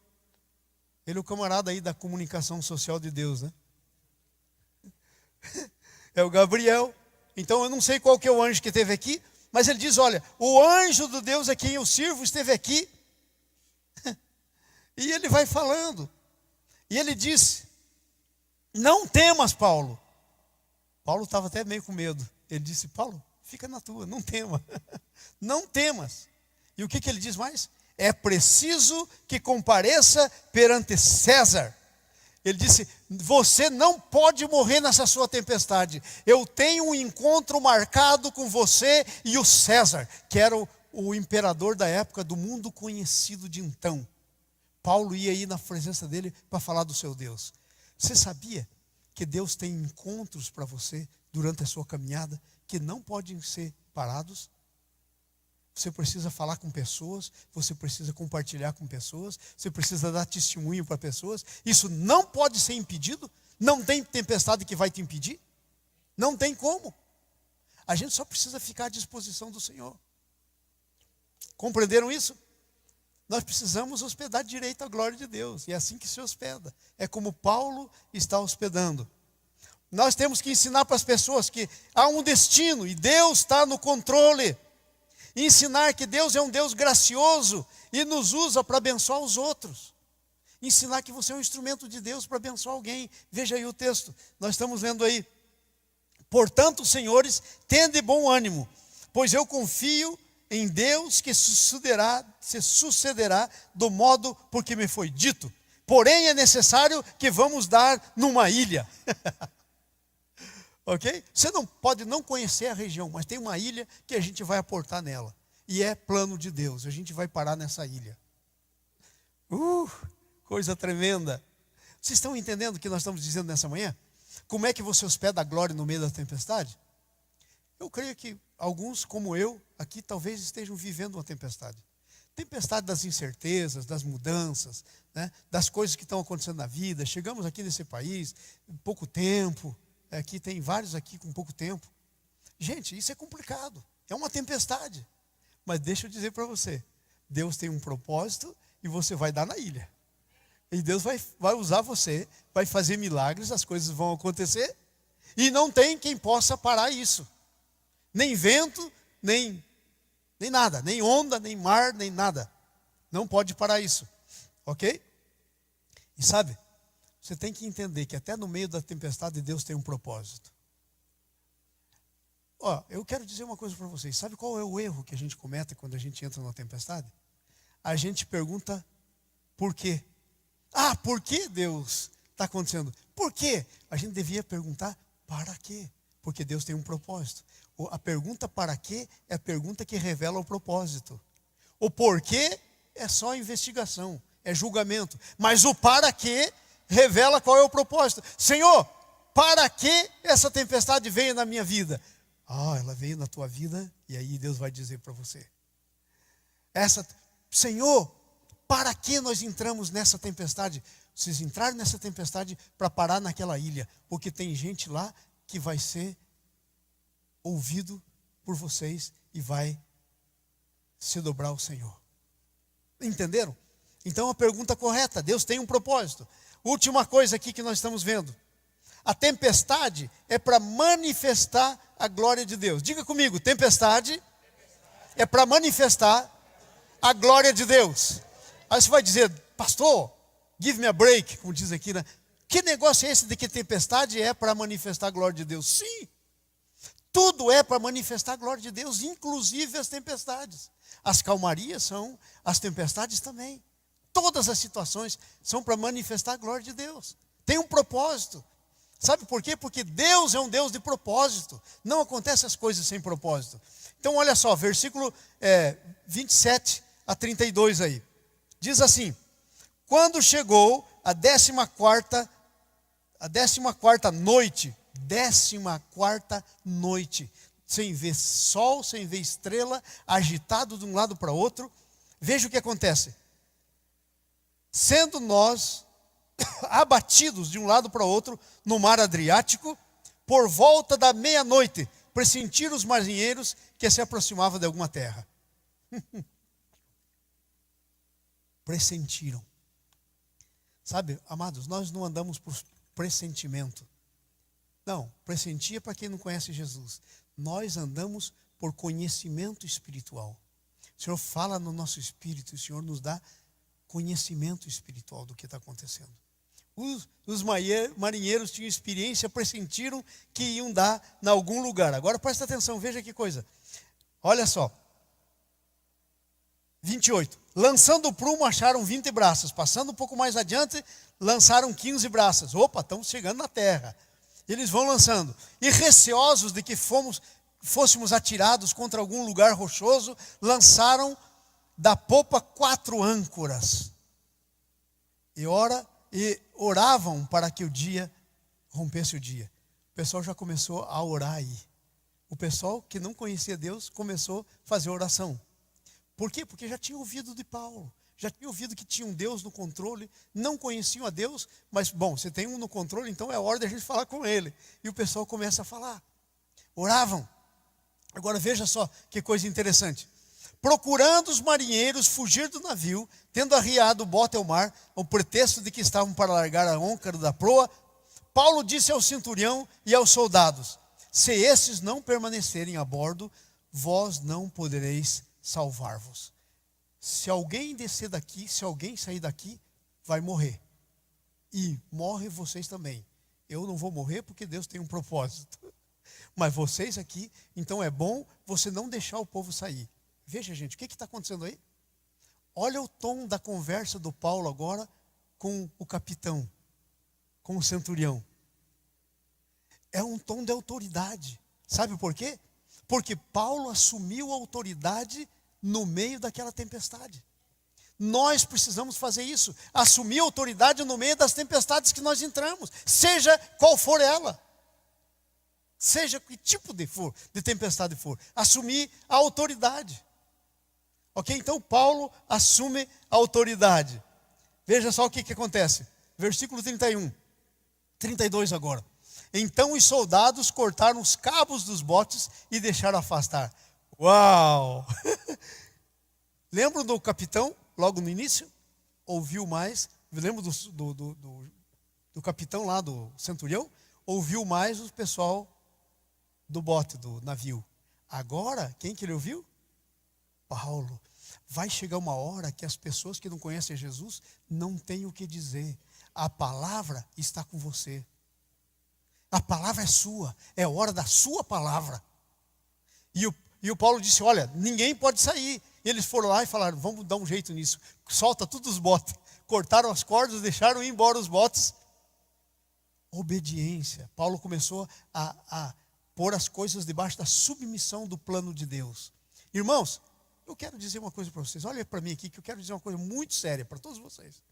Ele é o camarada aí da comunicação social de Deus, né? É o Gabriel. Então eu não sei qual que é o anjo que esteve aqui, mas ele diz, olha, o anjo do Deus a quem eu sirvo esteve aqui. E ele vai falando. E ele disse, não temas, Paulo. Paulo estava até meio com medo. Ele disse, Paulo, fica na tua, não tema. Não temas. E o que ele diz mais? É preciso que compareça perante César. Ele disse, você não pode morrer nessa sua tempestade. Eu tenho um encontro marcado com você e o César, que era o imperador da época, do mundo conhecido de então. Paulo ia aí na presença dele para falar do seu Deus. Você sabia que Deus tem encontros para você durante a sua caminhada que não podem ser parados? Você precisa falar com pessoas, você precisa compartilhar com pessoas, você precisa dar testemunho para pessoas. Isso não pode ser impedido. Não tem tempestade que vai te impedir. Não tem como. A gente só precisa ficar à disposição do Senhor. Compreenderam isso? Nós precisamos hospedar direito à glória de Deus. E é assim que se hospeda. É como Paulo está hospedando. Nós temos que ensinar para as pessoas que há um destino e Deus está no controle. Ensinar que Deus é um Deus gracioso e nos usa para abençoar os outros. Ensinar que você é um instrumento de Deus para abençoar alguém. Veja aí o texto. Nós estamos lendo aí. Portanto, senhores, tende bom ânimo, pois eu confio em Deus que se sucederá do modo por que me foi dito. Porém, é necessário que vamos dar numa ilha. Ok? Você não pode não conhecer a região, mas tem uma ilha que a gente vai aportar nela. E é plano de Deus, a gente vai parar nessa ilha. Coisa tremenda. Vocês estão entendendo o que nós estamos dizendo nessa manhã? Como é que você hospeda a glória no meio da tempestade? Eu creio que alguns, como eu, aqui talvez estejam vivendo uma tempestade. Tempestade das incertezas, das mudanças, né? Das coisas que estão acontecendo na vida. Chegamos aqui nesse país, pouco tempo. Aqui tem vários aqui com pouco tempo. Gente, isso é complicado. É uma tempestade. Mas deixa eu dizer para você. Deus tem um propósito e você vai dar na ilha. E Deus vai usar você, vai fazer milagres, as coisas vão acontecer. E não tem quem possa parar isso. Nem vento, nem nada. Nem onda, nem mar, nem nada. Não pode parar isso. Ok? E sabe? Você tem que entender que até no meio da tempestade Deus tem um propósito. Eu quero dizer uma coisa para vocês. Sabe qual é o erro que a gente comete quando a gente entra numa tempestade? A gente pergunta por quê? Por que Deus está acontecendo? Por quê? A gente devia perguntar para quê? Porque Deus tem um propósito. A pergunta para quê é a pergunta que revela o propósito. O porquê é só investigação, é julgamento. Mas o para quê revela qual é o propósito. Senhor, para que essa tempestade veio na minha vida? Ela veio na tua vida e aí Deus vai dizer para você. Senhor, para que nós entramos nessa tempestade? Vocês entraram nessa tempestade para parar naquela ilha, porque tem gente lá que vai ser ouvido por vocês e vai se dobrar ao Senhor. Entenderam? Então a pergunta correta, Deus tem um propósito. Última coisa aqui que nós estamos vendo. A tempestade é para manifestar a glória de Deus. Diga comigo, tempestade é para manifestar a glória de Deus. Aí você vai dizer, pastor, give me a break, como diz aqui, né? Que negócio é esse de que tempestade é para manifestar a glória de Deus? Sim, tudo é para manifestar a glória de Deus, inclusive as tempestades. As calmarias são, as tempestades também. Todas as situações são para manifestar a glória de Deus. Tem um propósito. Sabe por quê? Porque Deus é um Deus de propósito. Não acontecem as coisas sem propósito. Então olha só, versículo 27 a 32 aí. Diz assim, quando chegou a 14ª noite, sem ver sol, sem ver estrela, agitado de um lado para outro, veja o que acontece. Sendo nós abatidos de um lado para outro no mar Adriático, por volta da meia-noite, pressentiram os marinheiros que se aproximavam de alguma terra. Pressentiram. Sabe, amados, nós não andamos por pressentimento. Não, pressentir é para quem não conhece Jesus. Nós andamos por conhecimento espiritual. O Senhor fala no nosso espírito, o Senhor nos dá conhecimento espiritual do que está acontecendo. Os marinheiros tinham experiência, pressentiram que iam dar em algum lugar. Agora presta atenção, veja que coisa. Olha só. 28. Lançando o prumo, acharam 20 braças. Passando um pouco mais adiante, lançaram 15 braças. Opa, estamos chegando na terra. Eles vão lançando. E receosos de que fôssemos atirados contra algum lugar rochoso, lançaram da popa 4 âncoras. E oravam para que o dia rompesse o dia. O pessoal já começou a orar aí. O pessoal que não conhecia Deus começou a fazer oração. Por quê? Porque já tinha ouvido de Paulo. Já tinha ouvido que tinha um Deus no controle. Não conheciam a Deus, mas, bom, se tem um no controle, então é hora de a gente falar com ele. E o pessoal começa a falar. Oravam. Agora veja só que coisa interessante. Procurando os marinheiros fugir do navio, tendo arriado o bote ao mar, ao pretexto de que estavam para largar a âncora da proa, Paulo disse ao centurião e aos soldados: se esses não permanecerem a bordo, vós não podereis salvar-vos. Se alguém descer daqui, se alguém sair daqui, vai morrer. E morre vocês também. Eu não vou morrer porque Deus tem um propósito. Mas vocês aqui, então é bom você não deixar o povo sair. Veja, gente, o que está acontecendo aí? Olha o tom da conversa do Paulo agora com o capitão, com o centurião. É um tom de autoridade. Sabe por quê? Porque Paulo assumiu a autoridade no meio daquela tempestade. Nós precisamos fazer isso, assumir a autoridade no meio das tempestades que nós entramos, seja qual for ela. Seja que tipo de tempestade for, assumir a autoridade. Ok? Então Paulo assume a autoridade. Veja só o que acontece. Versículo 31. 32 agora. Então os soldados cortaram os cabos dos botes e deixaram afastar. Uau! Lembram do capitão, logo no início? Ouviu mais. Lembra do capitão lá, do centurião? Ouviu mais o pessoal do bote, do navio. Agora, quem que ele ouviu? Paulo. Vai chegar uma hora que as pessoas que não conhecem Jesus não têm o que dizer. A palavra está com você. A palavra é sua. É hora da sua palavra. E o Paulo disse, olha, ninguém pode sair. Eles foram lá e falaram, vamos dar um jeito nisso. Solta todos os botes. Cortaram as cordas, deixaram ir embora os botes. Obediência. Paulo começou a pôr as coisas debaixo da submissão do plano de Deus. Irmãos, eu quero dizer uma coisa para vocês. Olha para mim aqui, que eu quero dizer uma coisa muito séria para todos vocês.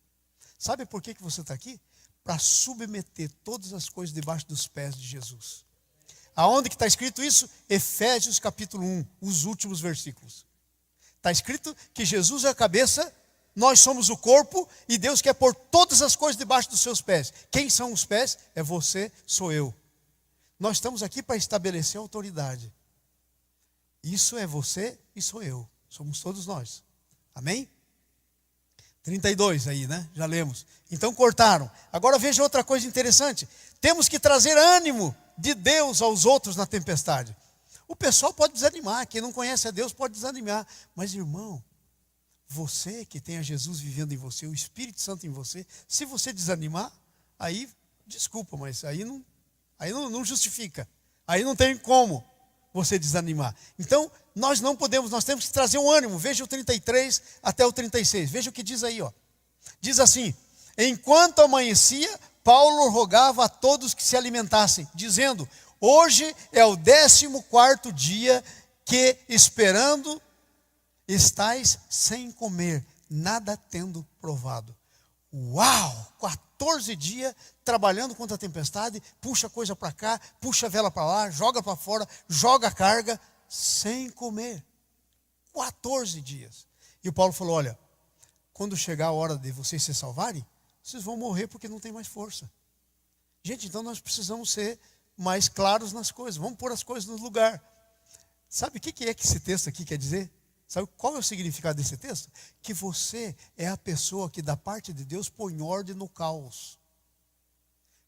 Sabe por que você está aqui? Para submeter todas as coisas debaixo dos pés de Jesus. Aonde que está escrito isso? Efésios capítulo 1, os últimos versículos. Está escrito que Jesus é a cabeça, nós somos o corpo, e Deus quer pôr todas as coisas debaixo dos seus pés. Quem são os pés? É você, sou eu. Nós estamos aqui para estabelecer autoridade. Isso é você e sou eu. Somos todos nós. Amém? 32 aí, né? Já lemos. Então cortaram. Agora veja outra coisa interessante. Temos que trazer ânimo de Deus aos outros na tempestade. O pessoal pode desanimar. Quem não conhece a Deus pode desanimar. Mas irmão, você que tem a Jesus vivendo em você, o Espírito Santo em você, se você desanimar, aí, desculpa, mas aí não justifica. Aí não tem como você desanimar. Então, nós não podemos, nós temos que trazer um ânimo. Veja o 33 até o 36. Veja o que diz aí, ó. Diz assim: enquanto amanhecia, Paulo rogava a todos que se alimentassem, dizendo: hoje é o 14º dia que, esperando, estais sem comer, nada tendo provado. Uau! 14 dias trabalhando contra a tempestade, puxa coisa para cá, puxa a vela para lá, joga para fora, joga a carga, sem comer. 14 dias. E o Paulo falou, olha, quando chegar a hora de vocês se salvarem, vocês vão morrer porque não tem mais força. Gente, então nós precisamos ser mais claros nas coisas, vamos pôr as coisas no lugar. Sabe o que é que esse texto aqui quer dizer? Sabe qual é o significado desse texto? Que você é a pessoa que da parte de Deus põe ordem no caos.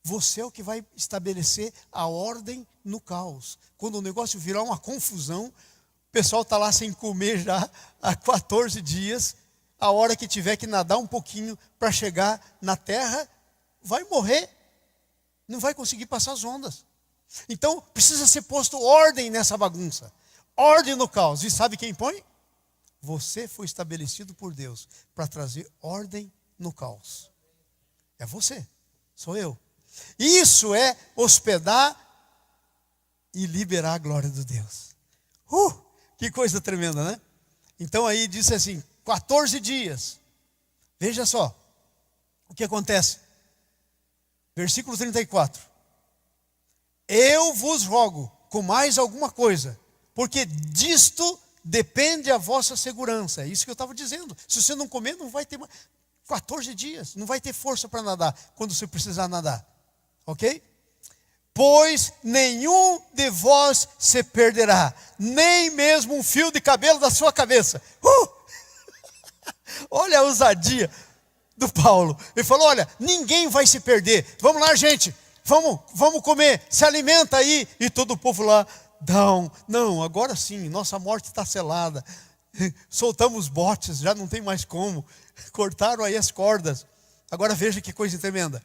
Você é o que vai estabelecer a ordem no caos. Quando o negócio virar uma confusão, o pessoal está lá sem comer já há 14 dias, a hora que tiver que nadar um pouquinho para chegar na terra, vai morrer. Não vai conseguir passar as ondas. Então, precisa ser posto ordem nessa bagunça. Ordem no caos. E sabe quem põe? Você foi estabelecido por Deus para trazer ordem no caos. É você, sou eu. Isso é hospedar e liberar a glória de Deus. Que coisa tremenda, né? Então aí disse assim, 14 dias. Veja só o que acontece. Versículo 34. Eu vos rogo com mais alguma coisa, porque disto depende a vossa segurança. É isso que eu estava dizendo. Se você não comer, não vai ter mais 14 dias. Não vai ter força para nadar quando você precisar nadar. Ok? Pois nenhum de vós se perderá, nem mesmo um fio de cabelo da sua cabeça. Olha a ousadia do Paulo. Ele falou, olha, ninguém vai se perder. Vamos lá, gente. Vamos comer. Se alimenta aí. E todo o povo lá, não, agora sim, nossa morte está selada. Soltamos botes, já não tem mais como. Cortaram aí as cordas. Agora veja que coisa tremenda.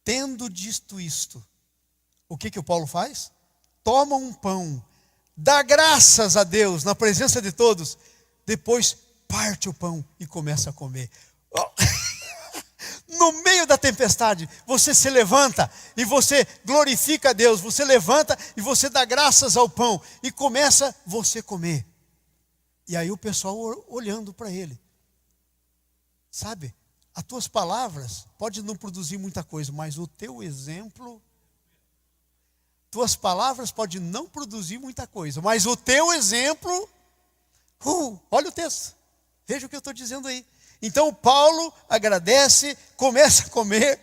Tendo dito isto, o que o Paulo faz? Toma um pão, dá graças a Deus na presença de todos, depois parte o pão e começa a comer. No meio da tempestade, você se levanta e você glorifica a Deus, você levanta e você dá graças ao pão e começa você a comer. E aí o pessoal olhando para ele. Sabe? As tuas palavras podem não produzir muita coisa, mas o teu exemplo, tuas palavras podem não produzir muita coisa, mas o teu exemplo, olha o texto, veja o que eu estou dizendo aí. Então Paulo agradece, começa a comer,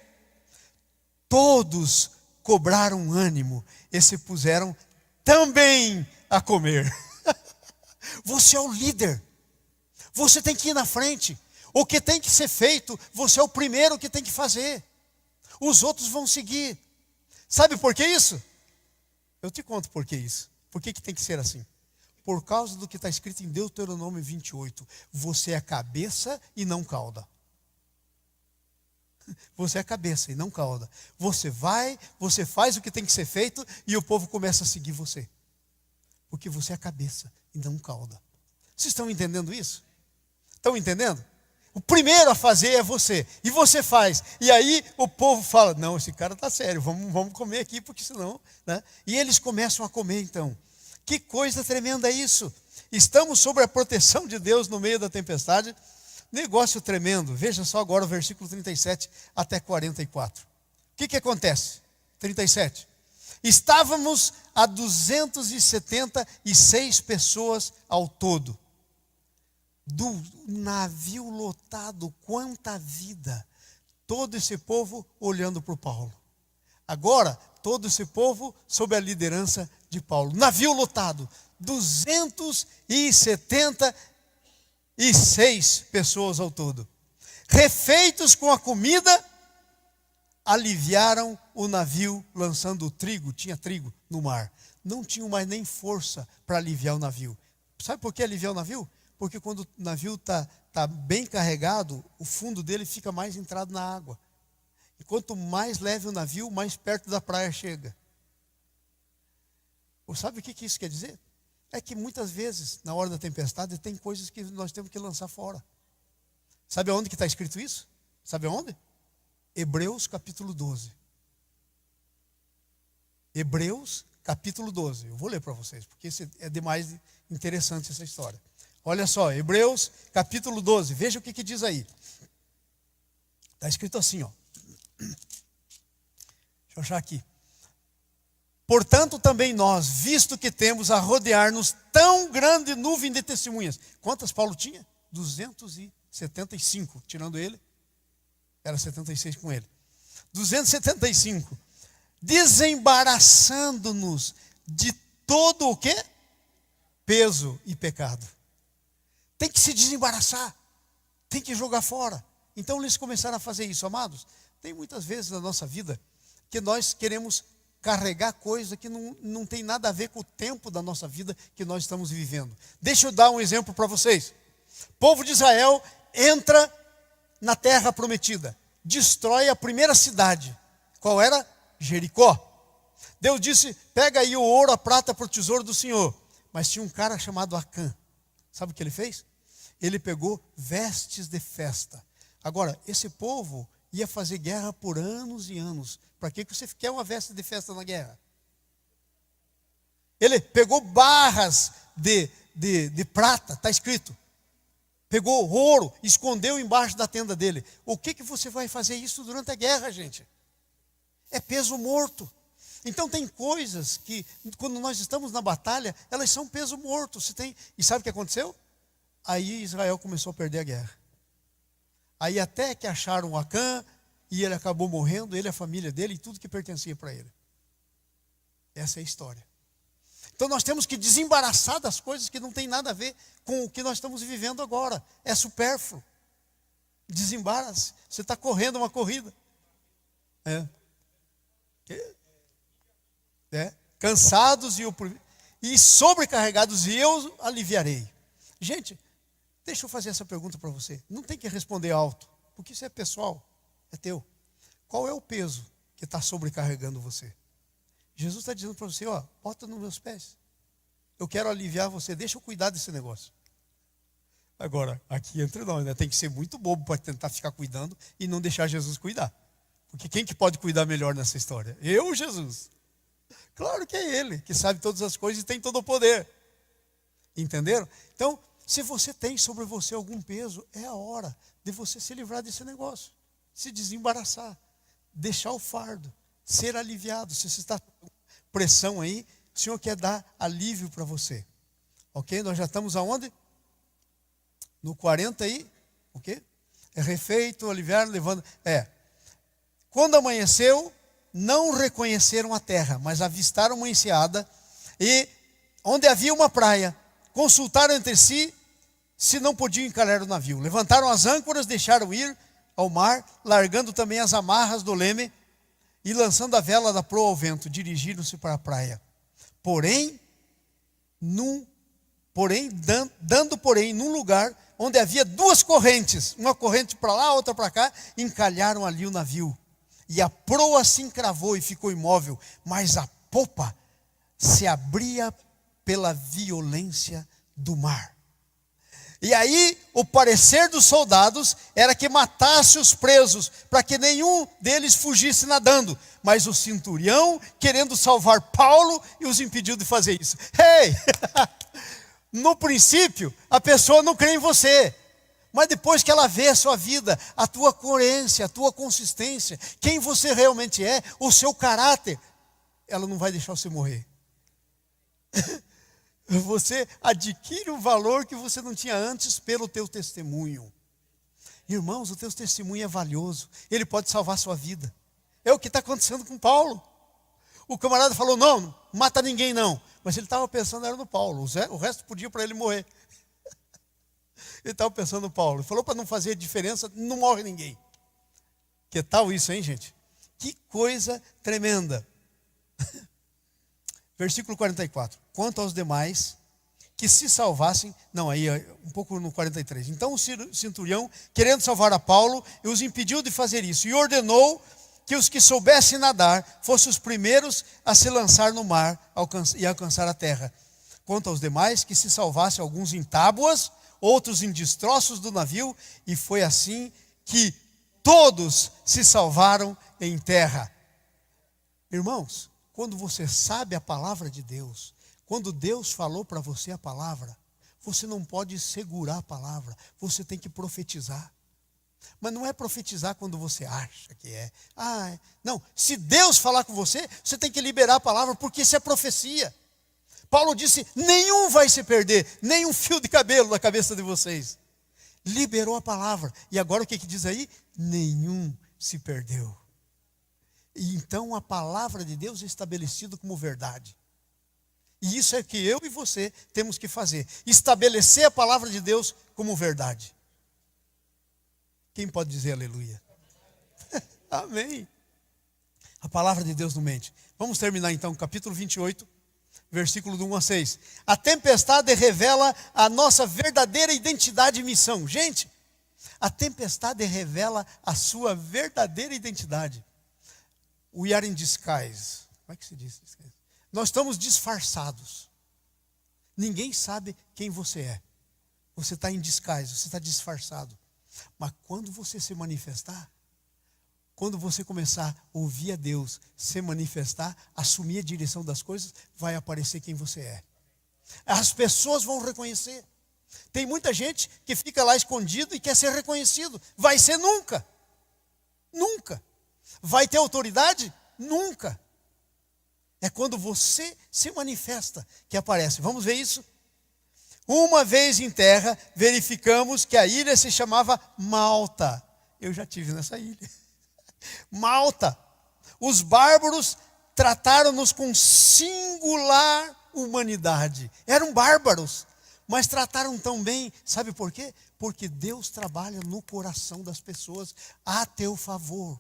todos cobraram ânimo e se puseram também a comer. Você é o líder, você tem que ir na frente. O que tem que ser feito, você é o primeiro que tem que fazer. Os outros vão seguir. Sabe por que isso? Eu te conto por que isso. Por que tem que ser assim? Por causa do que está escrito em Deuteronômio 28. Você é cabeça e não cauda. Você é cabeça e não cauda. Você vai, você faz o que tem que ser feito e o povo começa a seguir você. Porque você é cabeça e não cauda. Vocês estão entendendo isso? Estão entendendo? O primeiro a fazer é você. E você faz. E aí o povo fala, não, esse cara está sério, vamos comer aqui, porque senão... Né? E eles começam a comer então. Que coisa tremenda é isso. Estamos sob a proteção de Deus no meio da tempestade. Negócio tremendo. Veja só agora o versículo 37 até 44. O que acontece? 37. Estávamos a 276 pessoas ao todo. Do navio lotado, quanta vida. Todo esse povo olhando para o Paulo. Agora, todo esse povo sob a liderança de Paulo. Navio lotado, 276 pessoas ao todo. Refeitos com a comida, aliviaram o navio lançando o trigo. Tinha trigo no mar. Não tinham mais nem força para aliviar o navio. Sabe por que aliviar o navio? Porque quando o navio está bem carregado, o fundo dele fica mais entrado na água. E quanto mais leve o navio, mais perto da praia chega. Sabe o que isso quer dizer? É que muitas vezes, na hora da tempestade, tem coisas que nós temos que lançar fora. Sabe aonde que está escrito isso? Sabe aonde? Hebreus capítulo 12. Hebreus capítulo 12. Eu vou ler para vocês, porque é demais interessante essa história. Olha só, Hebreus capítulo 12, veja o que diz aí. Está escrito assim, ó. Deixa eu achar aqui. Portanto, também nós, visto que temos a rodear-nos tão grande nuvem de testemunhas. Quantas Paulo tinha? 275, tirando ele. Era 76 com ele. 275. Desembaraçando-nos de todo o quê? peso e pecado. Tem que se desembaraçar, tem que jogar fora. Então eles começaram a fazer isso, amados. Tem muitas vezes na nossa vida que nós queremos carregar coisa que não tem nada a ver com o tempo da nossa vida que nós estamos vivendo. Deixa eu dar um exemplo para vocês. O povo de Israel entra na terra prometida, destrói a primeira cidade. Qual era? Jericó. Deus disse, pega aí o ouro, a prata para o tesouro do Senhor. Mas tinha um cara chamado Acã. Sabe o que ele fez? Ele pegou vestes de festa. Agora, esse povo ia fazer guerra por anos e anos. Para que você quer uma veste de festa na guerra? Ele pegou barras de prata, está escrito. Pegou ouro, escondeu embaixo da tenda dele. O que você vai fazer isso durante a guerra, gente? É peso morto. Então tem coisas que, quando nós estamos na batalha, elas são peso morto. E sabe o que aconteceu? Aí Israel começou a perder a guerra. Aí até que acharam Acã, e ele acabou morrendo, ele, a família dele e tudo que pertencia para ele. Essa é a história. Então nós temos que desembaraçar das coisas que não tem nada a ver com o que nós estamos vivendo agora. É supérfluo. Desembarace. Você está correndo uma corrida. Cansados e sobrecarregados, e eu aliviarei. Gente, deixa eu fazer essa pergunta para você. Não tem que responder alto, porque isso é pessoal, é teu. Qual é o peso que está sobrecarregando você? Jesus está dizendo para você, bota nos meus pés. Eu quero aliviar você, deixa eu cuidar desse negócio. Agora, aqui entre nós, né? Tem que ser muito bobo para tentar ficar cuidando e não deixar Jesus cuidar. Porque quem que pode cuidar melhor nessa história? Eu ou Jesus? Claro que é Ele, que sabe todas as coisas e tem todo o poder. Entenderam? Então, se você tem sobre você algum peso, é a hora de você se livrar desse negócio. Se desembaraçar, deixar o fardo, ser aliviado. Se você está com pressão aí, o Senhor quer dar alívio para você. Ok? Nós já estamos aonde? No 40 aí, o quê? É refeito, aliviar, levando. Quando amanheceu, não reconheceram a terra, mas avistaram uma enseada, e onde havia uma praia, consultaram entre si se não podiam encalhar o navio. Levantaram as âncoras, deixaram ir ao mar, largando também as amarras do leme, e lançando a vela da proa ao vento, dirigiram-se para a praia. Dando num lugar onde havia duas correntes, uma corrente para lá, outra para cá, encalharam ali o navio. E a proa se encravou e ficou imóvel, mas a popa se abria pela violência do mar. E aí, o parecer dos soldados era que matasse os presos, para que nenhum deles fugisse nadando. Mas o centurião, querendo salvar Paulo, os impediu de fazer isso. No princípio, a pessoa não crê em você. Mas depois que ela vê a sua vida, a tua coerência, a tua consistência, quem você realmente é, o seu caráter, ela não vai deixar você morrer. Você adquire um valor que você não tinha antes pelo teu testemunho. Irmãos, o teu testemunho é valioso. Ele pode salvar a sua vida. É o que está acontecendo com Paulo. O camarada falou, não mata ninguém não. Mas ele estava pensando era no Paulo. O resto podia para ele morrer. Ele estava pensando no Paulo. Ele falou para não fazer diferença, não morre ninguém. Que tal isso, hein, gente? Que coisa tremenda. Versículo 44. Quanto aos demais que se salvassem, um pouco no 43. Então o centurião, querendo salvar a Paulo, os impediu de fazer isso e ordenou que os que soubessem nadar fossem os primeiros a se lançar no mar e alcançar a terra. Quanto aos demais que se salvassem, alguns em tábuas, outros em destroços do navio, e foi assim que todos se salvaram em terra. Irmãos, quando você sabe a palavra de Deus, quando Deus falou para você a palavra, você não pode segurar a palavra, você tem que profetizar. Mas não é profetizar quando você acha que é. Não, se Deus falar com você, você tem que liberar a palavra, porque isso é profecia. Paulo disse, nenhum vai se perder, nem um fio de cabelo na cabeça de vocês. Liberou a palavra, e agora o que diz aí? Nenhum se perdeu. E então a palavra de Deus é estabelecida como verdade. E isso é que eu e você temos que fazer. Estabelecer a palavra de Deus como verdade. Quem pode dizer aleluia? Amém. A palavra de Deus não mente. Vamos terminar então, capítulo 28, versículo do 1 a 6. A tempestade revela a nossa verdadeira identidade e missão. Gente, a tempestade revela a sua verdadeira identidade. We are in disguise. Como é que se diz? Nós estamos disfarçados. Ninguém sabe quem você é. Você está em disguise, você está disfarçado. Mas quando você se manifestar, quando você começar a ouvir a Deus, se manifestar, assumir a direção das coisas, vai aparecer quem você é. As pessoas vão reconhecer. Tem muita gente que fica lá escondido e quer ser reconhecido. Vai ser nunca. Nunca. Vai ter autoridade? Nunca. É quando você se manifesta que aparece. Vamos ver isso? Uma vez em terra, verificamos que a ilha se chamava Malta. Eu já estive nessa ilha. Malta. Os bárbaros trataram-nos com singular humanidade. Eram bárbaros, mas trataram tão bem. Sabe por quê? Porque Deus trabalha no coração das pessoas a teu favor.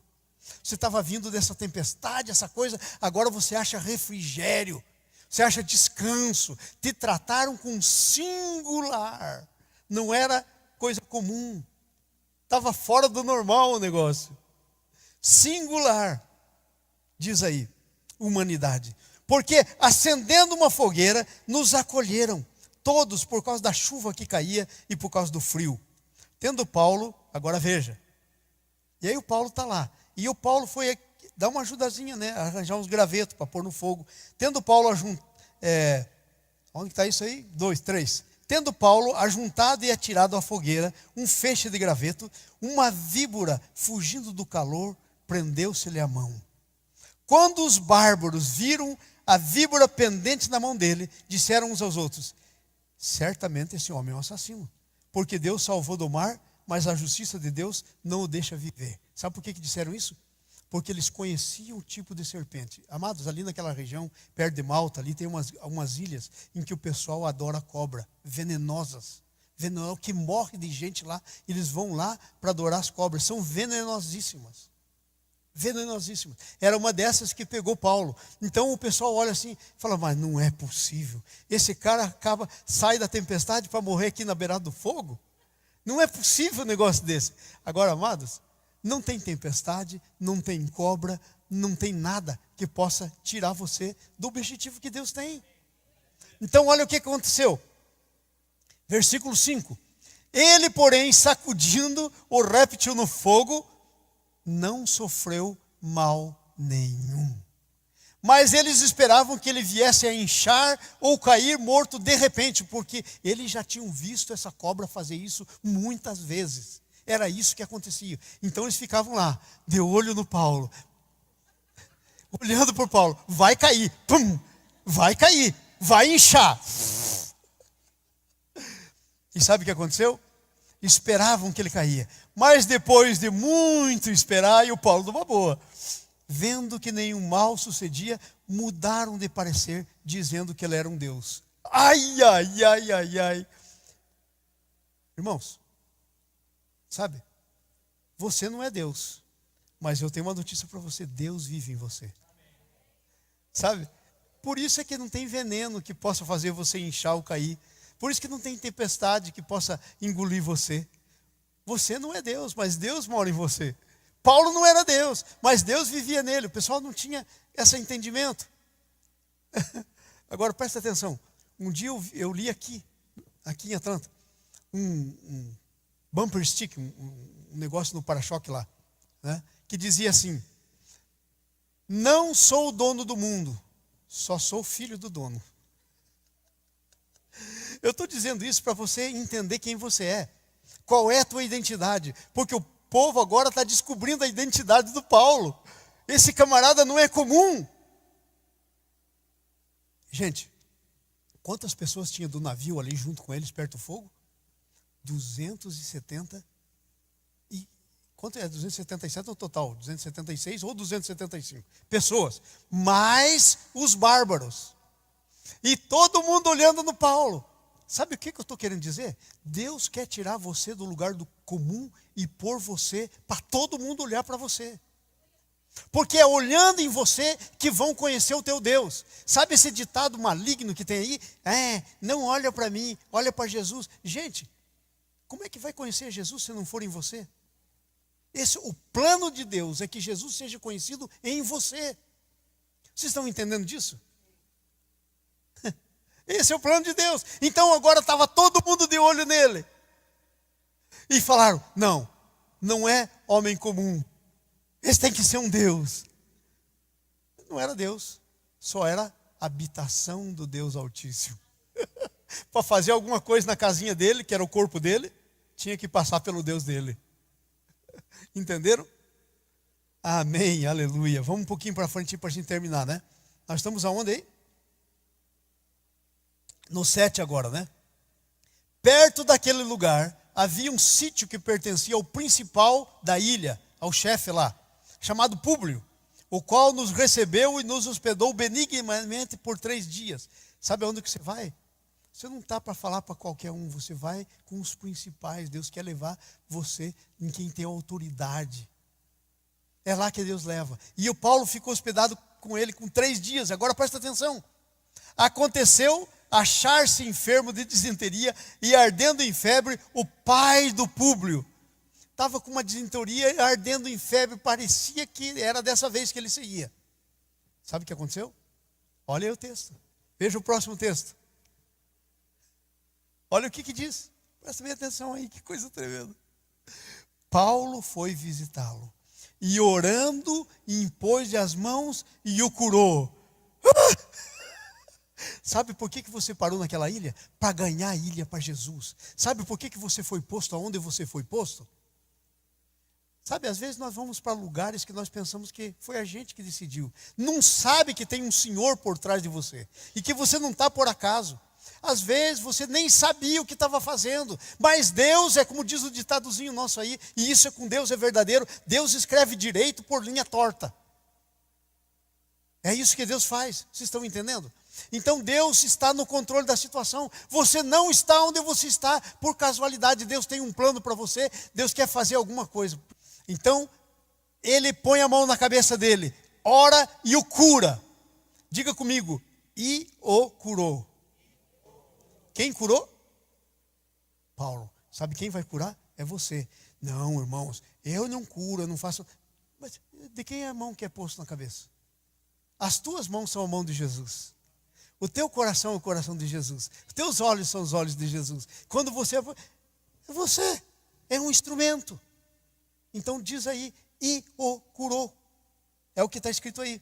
Você estava vindo dessa tempestade, essa coisa, agora você acha refrigério, você acha descanso. Te trataram com singular. Não era coisa comum. Estava fora do normal o negócio. Singular, diz aí, humanidade. Porque acendendo uma fogueira, nos acolheram, todos por causa da chuva que caía e por causa do frio. Tendo Paulo, agora veja, e aí o Paulo está lá. E o Paulo foi dar uma ajudazinha, né? Arranjar uns gravetos para pôr no fogo. Tendo Paulo onde está isso aí? 2, 3. Tendo Paulo ajuntado e atirado à fogueira um feixe de graveto, uma víbora, fugindo do calor, prendeu-se-lhe a mão. Quando os bárbaros viram a víbora pendente na mão dele, disseram uns aos outros: certamente esse homem é um assassino, porque Deus salvou do mar, mas a justiça de Deus não o deixa viver. Sabe por que disseram isso? Porque eles conheciam o tipo de serpente. Amados, ali naquela região, perto de Malta, ali tem umas ilhas em que o pessoal adora cobra, venenosas. Que morre de gente lá, eles vão lá para adorar as cobras. São venenosíssimas. Venenosíssimas. Era uma dessas que pegou Paulo. Então o pessoal olha assim e fala: mas não é possível. Esse cara sai da tempestade para morrer aqui na beirada do fogo? Não é possível um negócio desse. Agora, amados, não tem tempestade, não tem cobra, não tem nada que possa tirar você do objetivo que Deus tem. Então olha o que aconteceu. Versículo 5. Ele, porém, sacudindo o réptil no fogo, não sofreu mal nenhum. Mas eles esperavam que ele viesse a inchar ou cair morto de repente, porque eles já tinham visto essa cobra fazer isso muitas vezes. Era isso que acontecia. Então eles ficavam lá, de olho no Paulo, olhando para o Paulo. Vai cair, pum, vai cair, vai inchar. E sabe o que aconteceu? Esperavam que ele caía. Mas depois de muito esperar, e o Paulo numa boa, vendo que nenhum mal sucedia, mudaram de parecer, dizendo que ele era um Deus. Ai, ai, ai, ai, ai. Irmãos, sabe, você não é Deus, mas eu tenho uma notícia para você: Deus vive em você. Sabe, por isso é que não tem veneno que possa fazer você inchar ou cair. Por isso que não tem tempestade que possa engolir você. Você não é Deus, mas Deus mora em você. Paulo não era Deus, mas Deus vivia nele. O pessoal não tinha esse entendimento. Agora presta atenção. Um dia eu li aqui em Atlanta, um bumper stick, um negócio no para-choque lá, né, que dizia assim: não sou o dono do mundo, só sou filho do dono. Eu estou dizendo isso para você entender quem você é. Qual é a tua identidade? Porque o povo agora está descobrindo a identidade do Paulo. Esse camarada não é comum. Gente, quantas pessoas tinha do navio ali junto com eles, perto do fogo? 270 e... Quanto é? 277 no total? 276 ou 275 pessoas. Mais os bárbaros. E todo mundo olhando no Paulo. Sabe o que eu estou querendo dizer? Deus quer tirar você do lugar do comum e pôr você para todo mundo olhar para você. Porque é olhando em você que vão conhecer o teu Deus. Sabe esse ditado maligno que tem aí? Não olha para mim, olha para Jesus. Gente, como é que vai conhecer Jesus se não for em você? O plano de Deus é que Jesus seja conhecido em você. Vocês estão entendendo disso? Esse é o plano de Deus. Então agora estava todo mundo de olho nele. E falaram, não é homem comum. Esse tem que ser um Deus. Não era Deus, só era habitação do Deus Altíssimo. Para fazer alguma coisa na casinha dele, que era o corpo dele, tinha que passar pelo Deus dele. Entenderam? Amém, aleluia. Vamos um pouquinho para frente para a gente terminar, né? Nós estamos aonde aí? No 7 agora, né? Perto daquele lugar, havia um sítio que pertencia ao principal da ilha, ao chefe lá, chamado Públio, o qual nos recebeu e nos hospedou benignamente por 3 dias. Sabe aonde que você vai? Você não está para falar para qualquer um, você vai com os principais. Deus quer levar você em quem tem autoridade. É lá que Deus leva. E o Paulo ficou hospedado com ele com 3 dias. Agora presta atenção. Aconteceu achar-se enfermo de disenteria e ardendo em febre o pai do Públio. Estava com uma disenteria e ardendo em febre, parecia que era dessa vez que ele seguia. Sabe o que aconteceu? Olha aí o texto. Veja o próximo texto. Olha o que diz. Presta bem atenção aí, que coisa tremenda. Paulo foi visitá-lo e orando impôs-lhe as mãos e o curou. Sabe por que você parou naquela ilha? Para ganhar a ilha para Jesus. Sabe por que você foi posto aonde você foi posto? Sabe, às vezes nós vamos para lugares que nós pensamos que foi a gente que decidiu. Não sabe que tem um Senhor por trás de você. E que você não está por acaso. Às vezes você nem sabia o que estava fazendo. Mas Deus, é como diz o ditadozinho nosso aí, e isso é com Deus é verdadeiro, Deus escreve direito por linha torta. É isso que Deus faz. Vocês estão entendendo? Então Deus está no controle da situação. Você não está onde você está por casualidade. Deus tem um plano para você. Deus quer fazer alguma coisa. Então, ele põe a mão na cabeça dele, ora e o cura. Diga comigo, e o curou. Quem curou? Paulo. Sabe quem vai curar? É você. Não, irmãos, eu não curo, eu não faço. Mas de quem é a mão que é posta na cabeça? As tuas mãos são a mão de Jesus. O teu coração é o coração de Jesus. Os teus olhos são os olhos de Jesus. Quando você é um instrumento. Então diz aí, e o curou. É o que está escrito aí.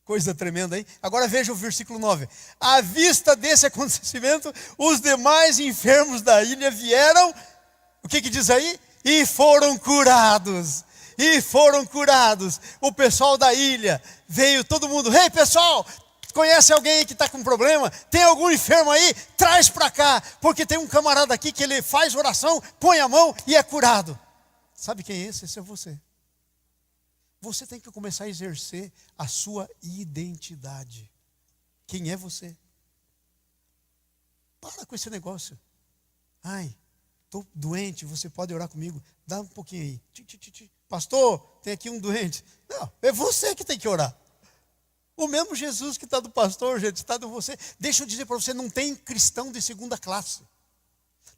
Coisa tremenda aí. Agora veja o versículo 9. À vista desse acontecimento, os demais enfermos da ilha vieram, o que diz aí? E foram curados. E foram curados. O pessoal da ilha veio, todo mundo, ei pessoal, conhece alguém que está com problema? Tem algum enfermo aí? Traz para cá, porque tem um camarada aqui que ele faz oração, põe a mão e é curado. Sabe quem é esse? Esse é você. Você tem que começar a exercer a sua identidade. Quem é você? Para com esse negócio. Ai, estou doente, você pode orar comigo? Dá um pouquinho aí. Pastor, tem aqui um doente. Não, é você que tem que orar. O mesmo Jesus que está do pastor, gente, está de você. Deixa eu dizer para você, não tem cristão de segunda classe.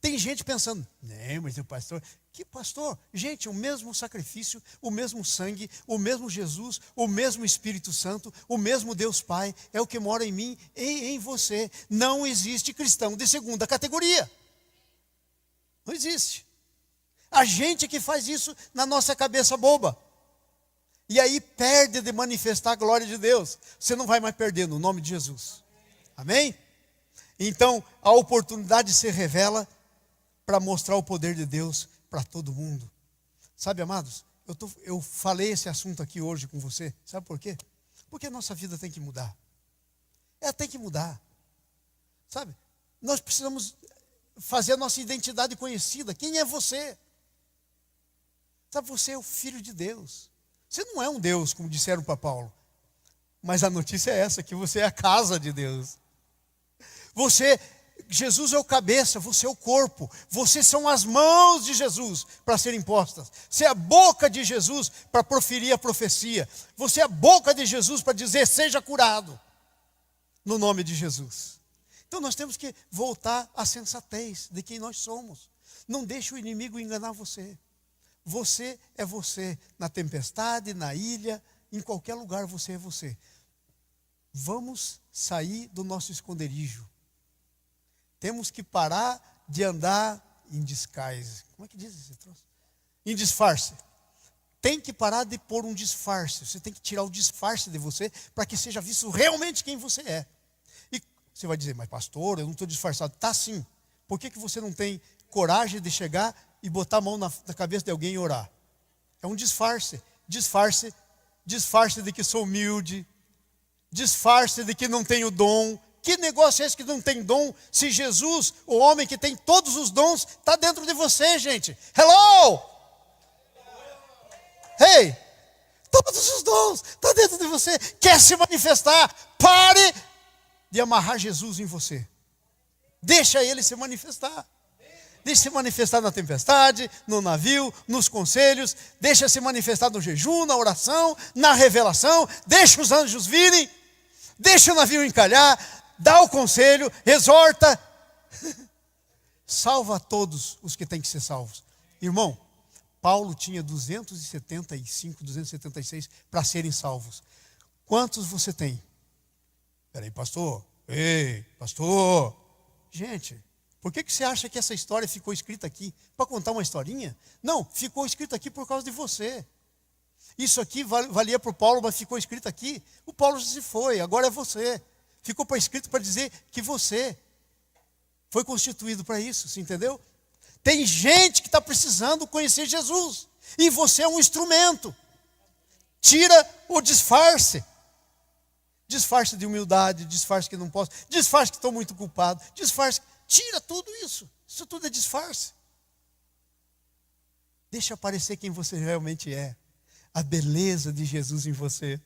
Tem gente pensando, não, mas o pastor... Que pastor? Gente, o mesmo sacrifício, o mesmo sangue, o mesmo Jesus, o mesmo Espírito Santo, o mesmo Deus Pai, é o que mora em mim e em você. Não existe cristão de segunda categoria. Não existe. A gente que faz isso na nossa cabeça boba. E aí perde de manifestar a glória de Deus. Você não vai mais perder no nome de Jesus. Amém? Então, a oportunidade se revela para mostrar o poder de Deus para todo mundo. Sabe, amados, eu falei esse assunto aqui hoje com você. Sabe por quê? Porque a nossa vida tem que mudar. Tem que mudar. Sabe, nós precisamos fazer a nossa identidade conhecida. Quem é você? Sabe, você é o Filho de Deus. Você não é um Deus, como disseram para Paulo. Mas a notícia é essa, que você é a casa de Deus. Jesus é o cabeça, você é o corpo. Vocês são as mãos de Jesus para serem postas. Você é a boca de Jesus para proferir a profecia. Você é a boca de Jesus para dizer, seja curado. No nome de Jesus. Então nós temos que voltar à sensatez de quem nós somos. Não deixe o inimigo enganar você. Você é você. Na tempestade, na ilha, em qualquer lugar você é você. Vamos sair do nosso esconderijo. Temos que parar de andar em disguise. Como é que diz esse troço? Em disfarce. Tem que parar de pôr um disfarce. Você tem que tirar o disfarce de você para que seja visto realmente quem você é. E você vai dizer, mas pastor, eu não estou disfarçado. Tá sim. Por que você não tem coragem de chegar e botar a mão na cabeça de alguém e orar? É um disfarce. Disfarce de que sou humilde. Disfarce de que não tenho dom. Que negócio é esse que não tem dom? Se Jesus, o homem que tem todos os dons, está dentro de você, gente. Hello! Hey! Todos os dons estão dentro de você. Quer se manifestar? Pare de amarrar Jesus em você. Deixa ele se manifestar. Deixa se manifestar na tempestade, no navio, nos conselhos. Deixa se manifestar no jejum, na oração, na revelação. Deixa os anjos virem. Deixa o navio encalhar. Dá o conselho, exorta. Salva todos os que têm que ser salvos. Irmão, Paulo tinha 275, 276 para serem salvos. Quantos você tem? Peraí, pastor. Ei, pastor. Gente, por que você acha que essa história ficou escrita aqui? Para contar uma historinha? Não, ficou escrito aqui por causa de você. Isso aqui valia para o Paulo, mas ficou escrito aqui. O Paulo já se foi, agora é você. Ficou escrito para dizer que você foi constituído para isso, você entendeu? Tem gente que está precisando conhecer Jesus. E você é um instrumento. Tira o disfarce. Disfarce de humildade, disfarce que não posso, disfarce que estou muito culpado, disfarce. Tira tudo isso. Isso tudo é disfarce. Deixa aparecer quem você realmente é. A beleza de Jesus em você.